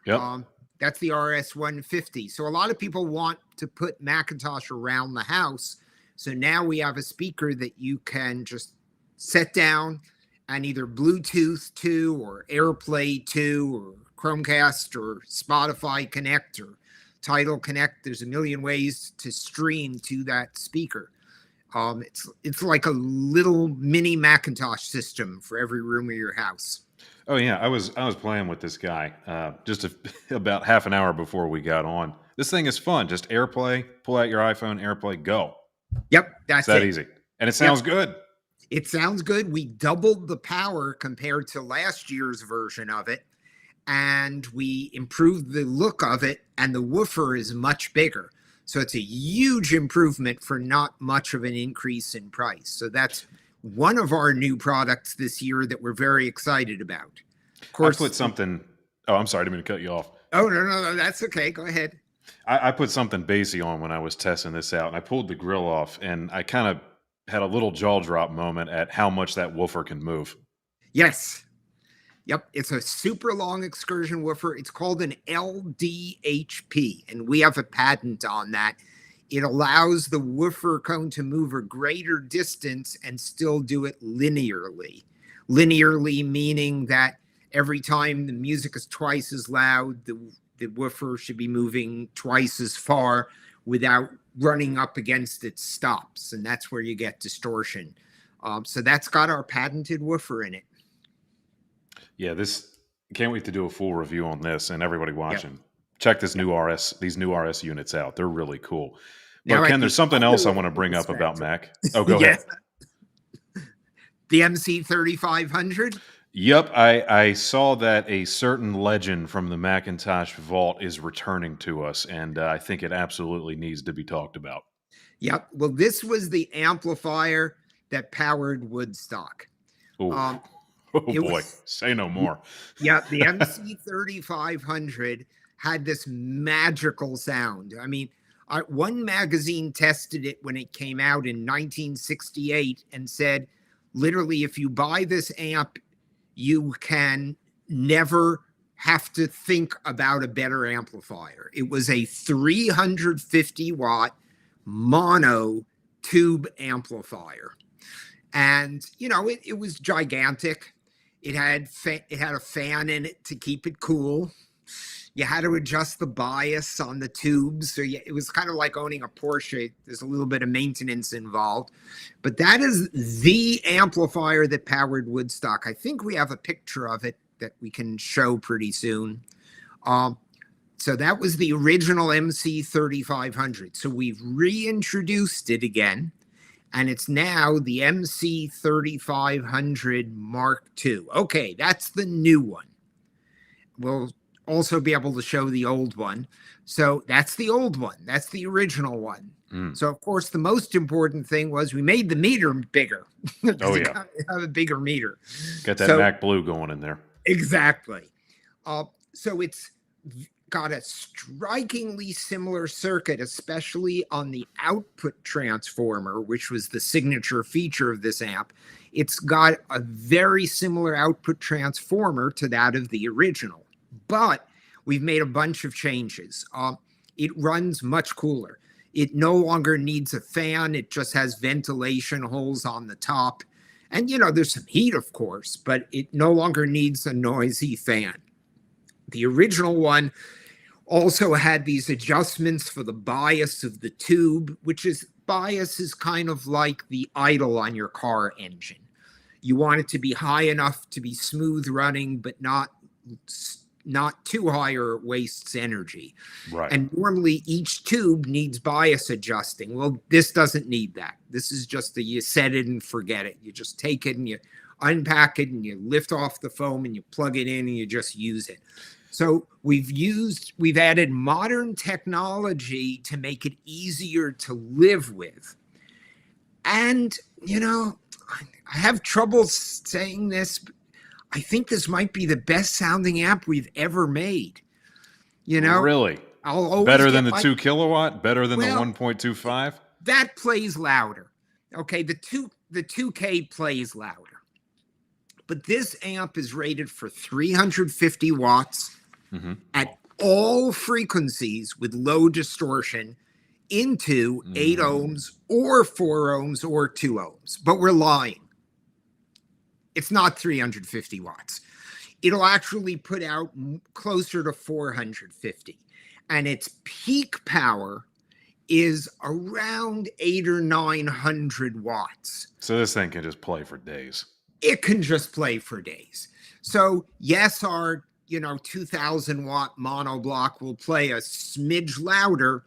Yep. That's the RS-150. So a lot of people want to put McIntosh around the house. So now we have a speaker that you can just set down and either Bluetooth to or AirPlay to or Chromecast or Spotify Connect or Tidal Connect. There's a million ways to stream to that speaker. It's like a little mini Macintosh system for every room of your house. Oh yeah, I was playing with this guy just about half an hour before we got on. This thing is fun. Just AirPlay, pull out your iPhone, AirPlay, go. Yep, that's it's that it. easy, and it sounds good. It sounds good. We doubled the power compared to last year's version of it, and we improved the look of it, and the woofer is much bigger. So it's a huge improvement for not much of an increase in price. So that's one of our new products this year that we're very excited about. Of course, I put something. Oh, I'm sorry, I didn't mean to cut you off. Oh, no, that's okay. Go ahead. I put something bassy on when I was testing this out, and I pulled the grill off, and I kind of had a little jaw drop moment at how much that woofer can move. Yes. Yep. It's a super long excursion woofer. It's called an LDHP, and we have a patent on that. It allows the woofer cone to move a greater distance and still do it linearly. Linearly meaning that every time the music is twice as loud, the woofer should be moving twice as far without running up against its stops. And that's where you get distortion. So that's got our patented woofer in it. Yeah, can't wait to do a full review on this, and everybody watching. Yep. Check these new RS units out. They're really cool. But now, Ken, there's something else I want to bring up about Mac. Oh, go ahead. The MC3500? Yep, I saw that a certain legend from the Macintosh vault is returning to us, and I think it absolutely needs to be talked about. Yep. Well, this was the amplifier that powered Woodstock. Oh boy, say no more. Yeah, the MC3500 had this magical sound. I mean, one magazine tested it when it came out in 1968 and said, literally, if you buy this amp, you can never have to think about a better amplifier. It was a 350 watt mono tube amplifier. And, you know, it was gigantic. It had a fan in it to keep it cool. You had to adjust the bias on the tubes. So it was kind of like owning a Porsche. There's a little bit of maintenance involved. But that is the amplifier that powered Woodstock. I think we have a picture of it that we can show pretty soon. So that was the original MC3500. So we've reintroduced it again. And it's now the MC3500 Mark II. Okay, that's the new one. We'll also be able to show the old one. So that's the old one. That's the original one. So, of course, the most important thing was we made the meter bigger. Oh, yeah. Have a bigger meter. Got that Mac Blue going in there. Exactly. So it's got a strikingly similar circuit, especially on the output transformer, which was the signature feature of this amp. It's got a very similar output transformer to that of the original, but we've made a bunch of changes. It runs much cooler. It no longer needs a fan. It just has ventilation holes on the top. And, you know, there's some heat, of course, but it no longer needs a noisy fan. The original one also had these adjustments for the bias of the tube, bias is kind of like the idle on your car engine. You want it to be high enough to be smooth running, but not too high or it wastes energy. Right. And normally each tube needs bias adjusting. Well, this doesn't need that. This is just you set it and forget it. You just take it and you unpack it and you lift off the foam and you plug it in and you just use it. So we've added modern technology to make it easier to live with. And, I have trouble saying this, but I think this might be the best sounding amp we've ever made. Really? I'll always better than the 2 kilowatt? Better than the 1.25? That plays louder. Okay, the 2K plays louder. But this amp is rated for 350 watts at all frequencies with low distortion into 8 ohms or 4 ohms or 2 ohms. But we're lying. It's not 350 watts. It'll actually put out closer to 450. And its peak power is around 800 or 900 watts. So this thing can just play for days. It can just play for days. So yes, our 2000 watt monoblock will play a smidge louder.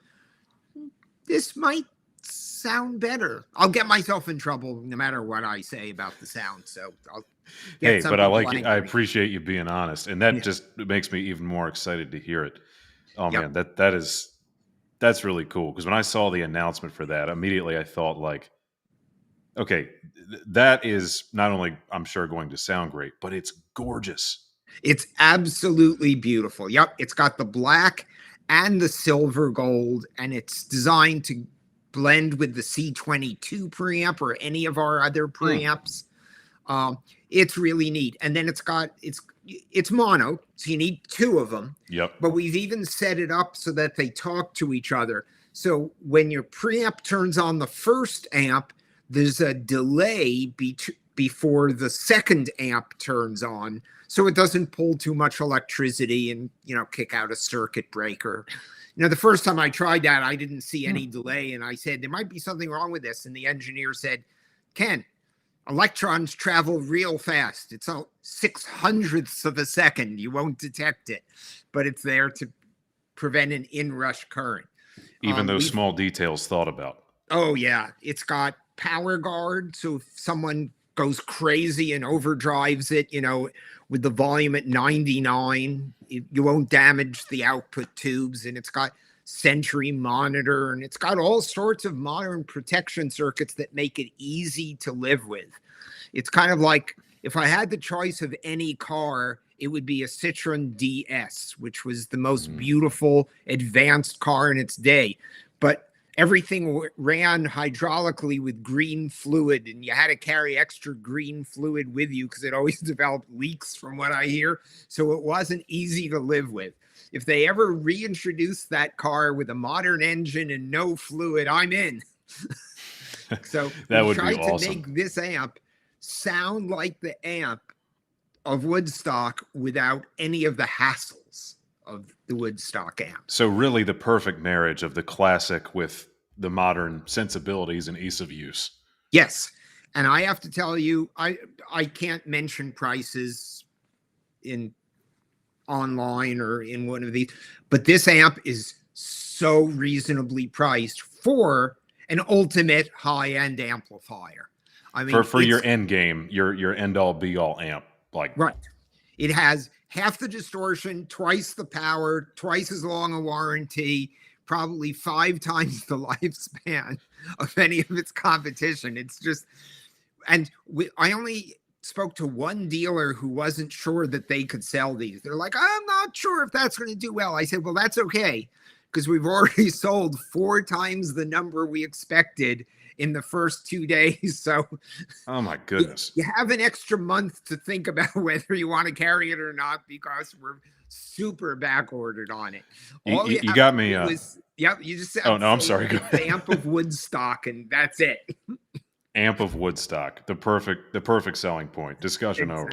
This might sound better. I'll get myself in trouble no matter what I say about the sound. So I'll get but I appreciate you being honest, and that just makes me even more excited to hear it. Oh man, that's really cool, because when I saw the announcement for that, immediately I thought like, okay, that is not only, I'm sure, going to sound great, but it's gorgeous. It's absolutely beautiful. Yep, it's got the black and the silver gold, and it's designed to blend with the C22 preamp or any of our other preamps. It's really neat. And then it's mono, so you need 2 of them. Yep. But we've even set it up so that they talk to each other. So when your preamp turns on the first amp, there's a delay before the second amp turns on, so it doesn't pull too much electricity and kick out a circuit breaker. The first time I tried that, I didn't see any delay, and I said there might be something wrong with this, and the engineer said, Ken, electrons travel real fast. It's a 600ths of a second. You won't detect it, but it's there to prevent an inrush current. Even those small details thought about. Oh yeah, it's got power guard, so if someone goes crazy and overdrives it, with the volume at 99, you won't damage the output tubes. And it's got Sentry monitor, and it's got all sorts of modern protection circuits that make it easy to live with. It's kind of like, if I had the choice of any car, it would be a Citroen DS, which was the most beautiful advanced car in its day. But everything ran hydraulically with green fluid, and you had to carry extra green fluid with you because it always developed leaks, from what I hear. So it wasn't easy to live with. If they ever reintroduce that car with a modern engine and no fluid, I'm in. So that would tried be awesome. To make this amp sound like the amp of Woodstock without any of the hassles of the Woodstock amp. So really the perfect marriage of the classic with the modern sensibilities and ease of use. Yes. And I have to tell you, I can't mention prices in online or in one of these, but this amp is so reasonably priced for an ultimate high-end amplifier. I mean, for your end game, your end all be all amp, like right. It has half the distortion, twice the power, twice as long a warranty, probably 5 times the lifespan of any of its competition. It's just, and I only spoke to one dealer who wasn't sure that they could sell these. They're like, I'm not sure if that's going to do well. I said, well, that's okay, because we've already sold 4 times the number we expected in the first 2 days. So, oh my goodness, you have an extra month to think about whether you want to carry it or not, because we're super back ordered on it. All you got me. Yep, you just said, oh no, I'm sorry. The amp of Woodstock, and that's it. Amp of Woodstock, the perfect selling point. Discussion over.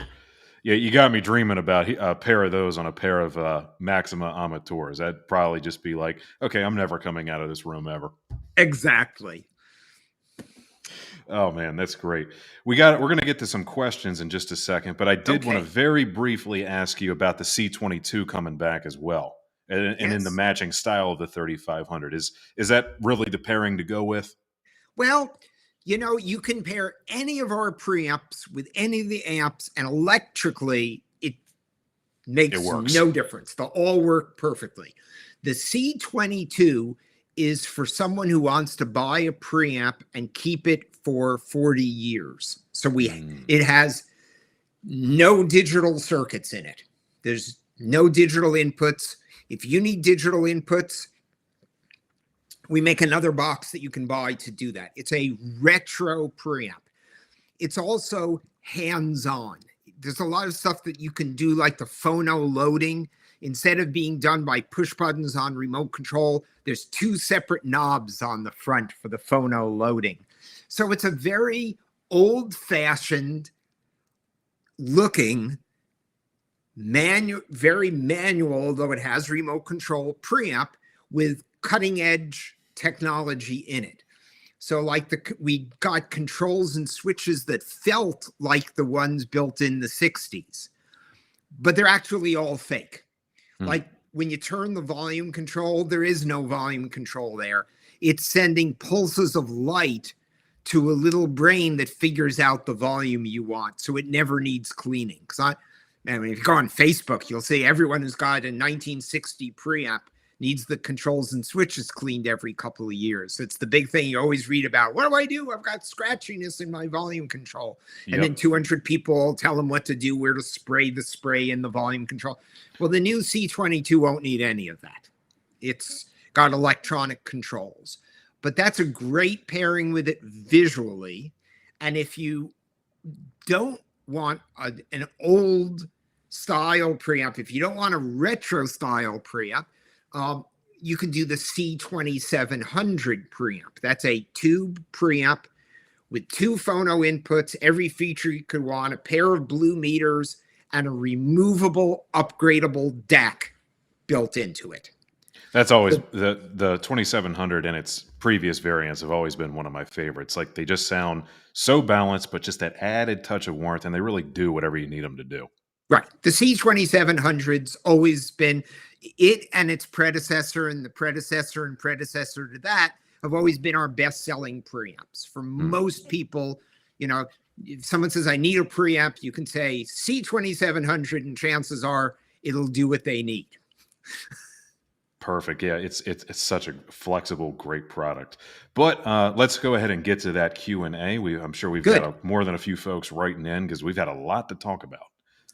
Yeah, you got me dreaming about a pair of those on a pair of Maxima Amateurs. That'd probably just be like, okay, I'm never coming out of this room ever. Exactly. Oh man, that's great. We're going to get to some questions in just a second, but I did want to very briefly ask you about the C22 coming back as well, and in the matching style of the 3500. Is that really the pairing to go with? Well, You can pair any of our preamps with any of the amps, and electrically, it makes no difference. They'll all work perfectly. The C22 is for someone who wants to buy a preamp and keep it for 40 years. So it has no digital circuits in it. There's no digital inputs. If you need digital inputs, we make another box that you can buy to do that. It's a retro preamp. It's also hands-on. There's a lot of stuff that you can do, like the phono loading. Instead of being done by push buttons on remote control, there's 2 separate knobs on the front for the phono loading. So it's a very old-fashioned looking, very manual, although it has remote control preamp with cutting-edge technology in it. So like we got controls and switches that felt like the ones built in the 60s, but they're actually all fake. Like when you turn the volume control, there is no volume control there. It's sending pulses of light to a little brain that figures out the volume you want. So it never needs cleaning. Because if you go on Facebook, you'll see everyone who's got a 1960 preamp needs the controls and switches cleaned every couple of years. It's the big thing you always read about. What do? I've got scratchiness in my volume control. And then 200 people tell them what to do, where to spray the spray in the volume control. Well, the new C22 won't need any of that. It's got electronic controls. But that's a great pairing with it visually. And if you don't want an old style preamp, if you don't want a retro style preamp, you can do the C2700 preamp. That's a tube preamp with 2 phono inputs, every feature you could want, a pair of blue meters, and a removable, upgradable DAC built into it. That's always the 2700 and its previous variants have always been one of my favorites. Like they just sound so balanced, but just that added touch of warmth, and they really do whatever you need them to do. Right. The C2700's always been it, and its predecessor and the predecessor and predecessor to that have always been our best-selling preamps. For most people, if someone says, I need a preamp, you can say C2700, and chances are it'll do what they need. Perfect. Yeah, it's such a flexible, great product. But let's go ahead and get to that Q&A. I'm sure we've got more than a few folks writing in because we've had a lot to talk about.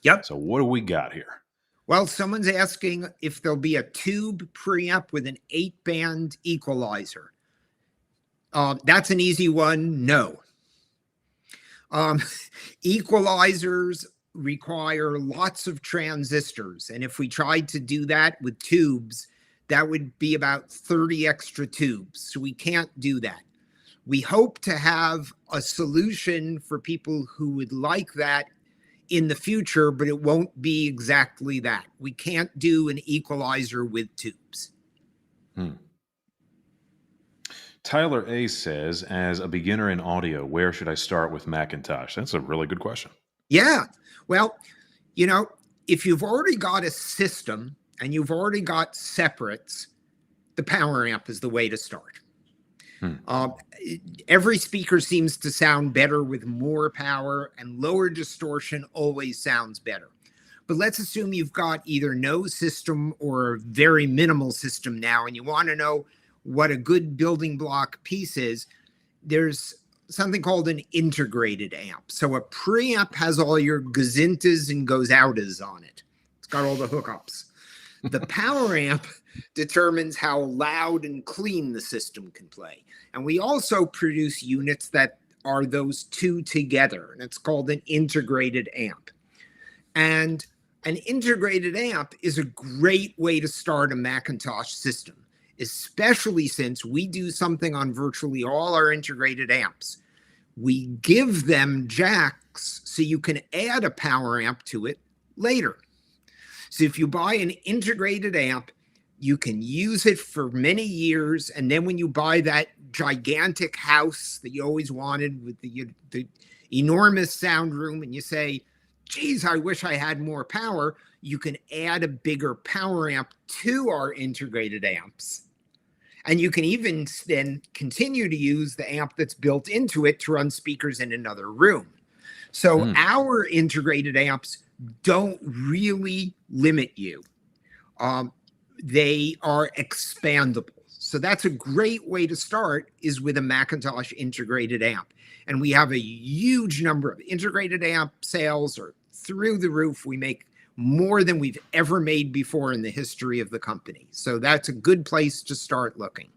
Yep. So what do we got here? Well, someone's asking if there'll be a tube preamp with an 8-band equalizer. That's an easy one. No. Equalizers require lots of transistors. And if we tried to do that with tubes, that would be about 30 extra tubes. So we can't do that. We hope to have a solution for people who would like that in the future, but it won't be exactly that. We can't do an equalizer with tubes. Tyler A says, as a beginner in audio, where should I start with McIntosh? That's a really good question. Yeah. Well, if you've already got a system and you've already got separates, the power amp is the way to start. Every speaker seems to sound better with more power, and lower distortion always sounds better. But let's assume you've got either no system or a very minimal system now, and you want to know what a good building block piece is. There's something called an integrated amp. So a preamp has all your gazintas and goes outas on it. It's got all the hookups. The power amp determines how loud and clean the system can play. And we also produce units that are those two together, and it's called an integrated amp. And an integrated amp is a great way to start a McIntosh system, especially since we do something on virtually all our integrated amps. We give them jacks so you can add a power amp to it later. So if you buy an integrated amp, you can use it for many years. And then when you buy that gigantic house that you always wanted with the enormous sound room, and you say, geez, I wish I had more power, you can add a bigger power amp to our integrated amps. And you can even then continue to use the amp that's built into it to run speakers in another room. So our integrated amps don't really limit you. They are expandable. So that's a great way to start, is with a McIntosh integrated amp. And we have a huge number of integrated amp sales are through the roof. We make more than we've ever made before in the history of the company. So that's a good place to start looking.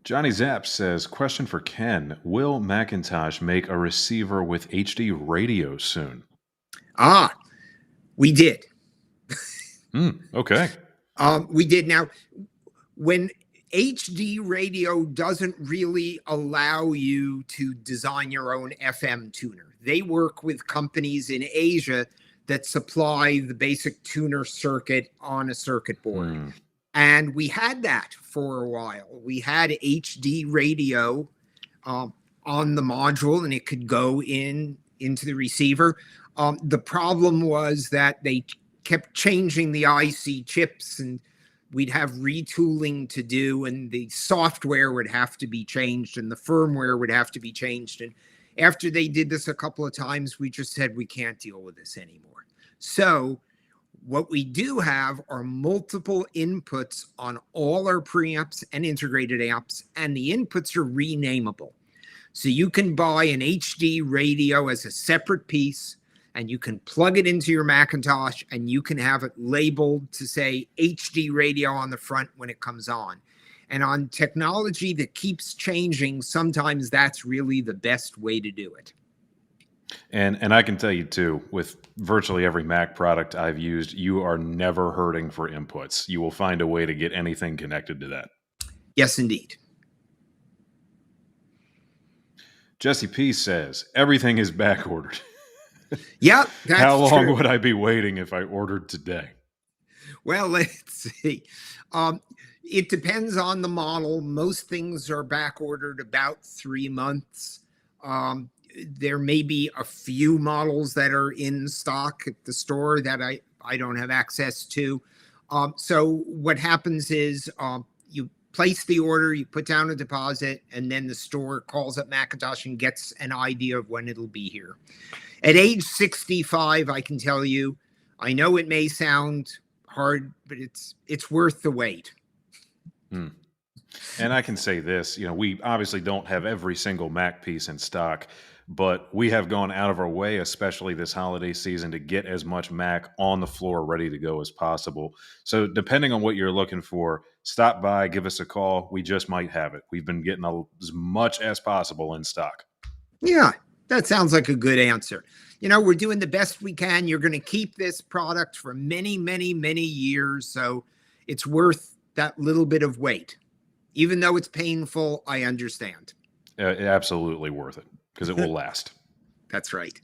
Johnny Zapp says, question for Ken, will McIntosh make a receiver with HD radio soon? We did. Okay. We did. Now, when HD radio doesn't really allow you to design your own FM tuner, they work with companies in Asia that supply the basic tuner circuit on a circuit board. And we had that for a while. We had HD radio on the module, and it could go into the receiver. The problem was that they kept changing the IC chips, and we'd have retooling to do, and the software would have to be changed, and the firmware would have to be changed. And after they did this a couple of times, we just said, we can't deal with this anymore. So what we do have are multiple inputs on all our preamps and integrated amps, and the inputs are renameable. So you can buy an HD radio as a separate piece, and you can plug it into your McIntosh, and you can have it labeled to say HD radio on the front when it comes on. And on technology that keeps changing, sometimes that's really the best way to do it. And I can tell you too, with virtually every Mac product I've used, you are never hurting for inputs. You will find a way to get anything connected to that. Yes, indeed. Jesse P says, everything is back ordered. Yeah, that's How long true. would I be waiting if I ordered today? Well, let's see. It depends on the model. Most things are back ordered about 3 months. There may be a few models that are in stock at the store that I don't have access to. So what happens is you place the order, you put down a deposit, and then the store calls up McIntosh and gets an idea of when it'll be here. At age 65, I can tell you, I know it may sound hard, but it's worth the wait. And I can say this, we obviously don't have every single Mac piece in stock, but we have gone out of our way, especially this holiday season, to get as much Mac on the floor ready to go as possible. So depending on what you're looking for, stop by, give us a call. We just might have it. We've been getting as much as possible in stock. Yeah, that sounds like a good answer. We're doing the best we can. You're going to keep this product for many, many, many years. So it's worth that little bit of wait. Even though it's painful, I understand. Absolutely worth it, because it will last. That's right.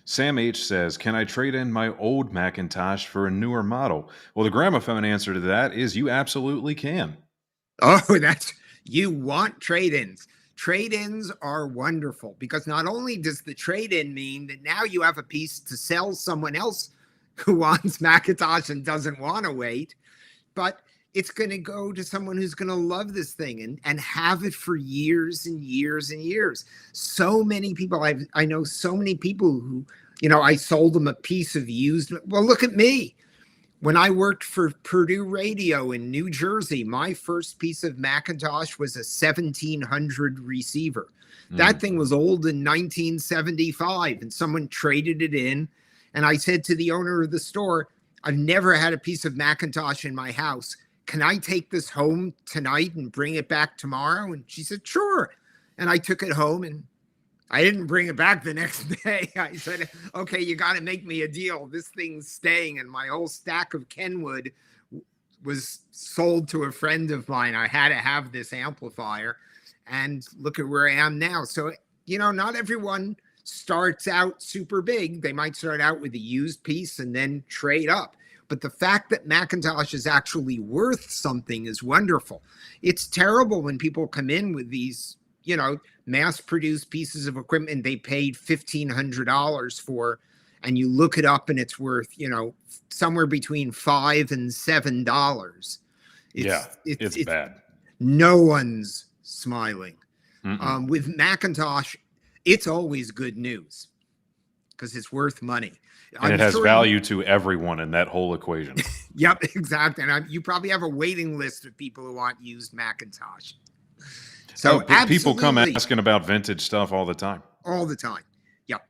Sam H says, can I trade in my old McIntosh for a newer model? Well, the Gramophone answer to that is you absolutely can. Oh, you want trade-ins. Trade-ins are wonderful, because not only does the trade-in mean that now you have a piece to sell someone else who wants McIntosh and doesn't want to wait, but it's going to go to someone who's going to love this thing and have it for years and years and years. So many people, I know so many people who, I sold them a piece of used. Well, look at me. When I worked for Purdue Radio in New Jersey, my first piece of McIntosh was a 1700 receiver. That thing was old in 1975, and someone traded it in. And I said to the owner of the store, I've never had a piece of McIntosh in my house. Can I take this home tonight and bring it back tomorrow? And she said, sure. And I took it home, and I didn't bring it back the next day. I said, okay, you got to make me a deal. This thing's staying. And my whole stack of Kenwood was sold to a friend of mine. I had to have this amplifier, and look at where I am now. So, not everyone starts out super big. They might start out with a used piece and then trade up. But the fact that McIntosh is actually worth something is wonderful. It's terrible when people come in with these, mass-produced pieces of equipment they paid $1,500 for, and you look it up and it's worth, somewhere between $5 and $7. It's bad. No one's smiling. Mm-mm. With McIntosh, it's always good news because it's worth money. And it has value to everyone in that whole equation. Yep, exactly. And you probably have a waiting list of people who want used Macintosh. So people come asking about vintage stuff all the time. All the time. Yep.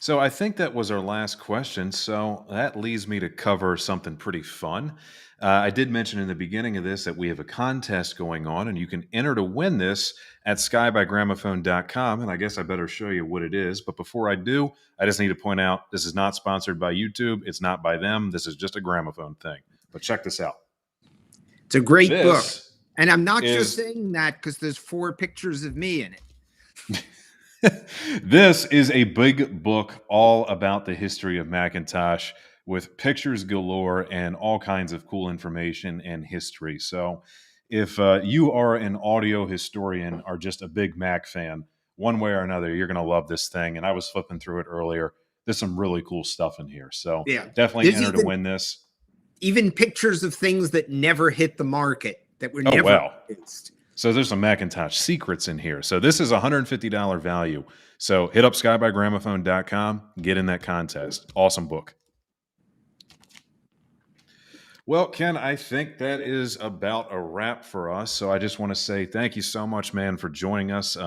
So I think that was our last question. So that leads me to cover something pretty fun. I did mention in the beginning of this that we have a contest going on, and you can enter to win this at skybygramophone.com. And I guess I better show you what it is. But before I do, I just need to point out this is not sponsored by YouTube. It's not by them. This is just a Gramophone thing. But check this out. It's a great book. And I'm not just saying that because there's 4 pictures of me in it. This is a big book all about the history of Macintosh with pictures galore and all kinds of cool information and history. So if you are an audio historian or just a big Mac fan, one way or another, you're going to love this thing. And I was flipping through it earlier. There's some really cool stuff in here. So definitely enter to win this. Even pictures of things that never hit the market that were never released. So there's some Macintosh secrets in here. So this is a $150 value. So hit up skybygramophone.com, get in that contest. Awesome book. Well, Ken, I think that is about a wrap for us. So I just want to say thank you so much, man, for joining us.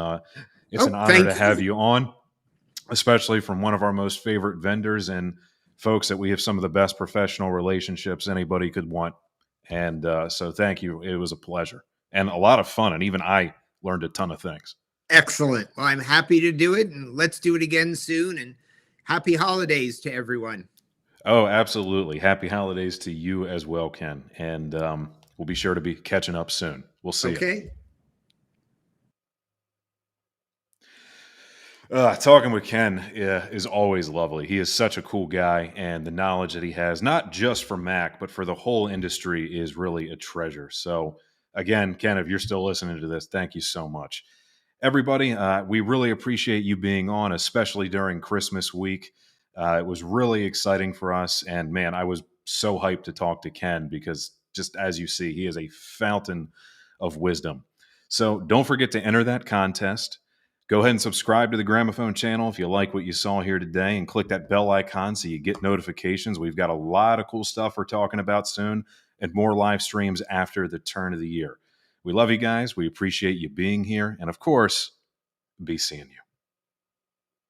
It's an honor to have you on, especially from one of our most favorite vendors and folks that we have some of the best professional relationships anybody could want. And so thank you. It was a pleasure and a lot of fun. And even I learned a ton of things. Excellent. Well, I'm happy to do it. And let's do it again soon. And happy holidays to everyone. Oh, absolutely. Happy holidays to you as well, Ken. And we'll be sure to be catching up soon. We'll see you. Okay. Talking with Ken is always lovely. He is such a cool guy, and the knowledge that he has, not just for Mac, but for the whole industry, is really a treasure. So again, Ken, if you're still listening to this, thank you so much. Everybody, we really appreciate you being on, especially during Christmas week. It was really exciting for us, and man, I was so hyped to talk to Ken because just as you see, he is a fountain of wisdom. So don't forget to enter that contest. Go ahead and subscribe to the Gramophone channel if you like what you saw here today, and click that bell icon so you get notifications. We've got a lot of cool stuff we're talking about soon and more live streams after the turn of the year. We love you guys. We appreciate you being here. And of course, be seeing you.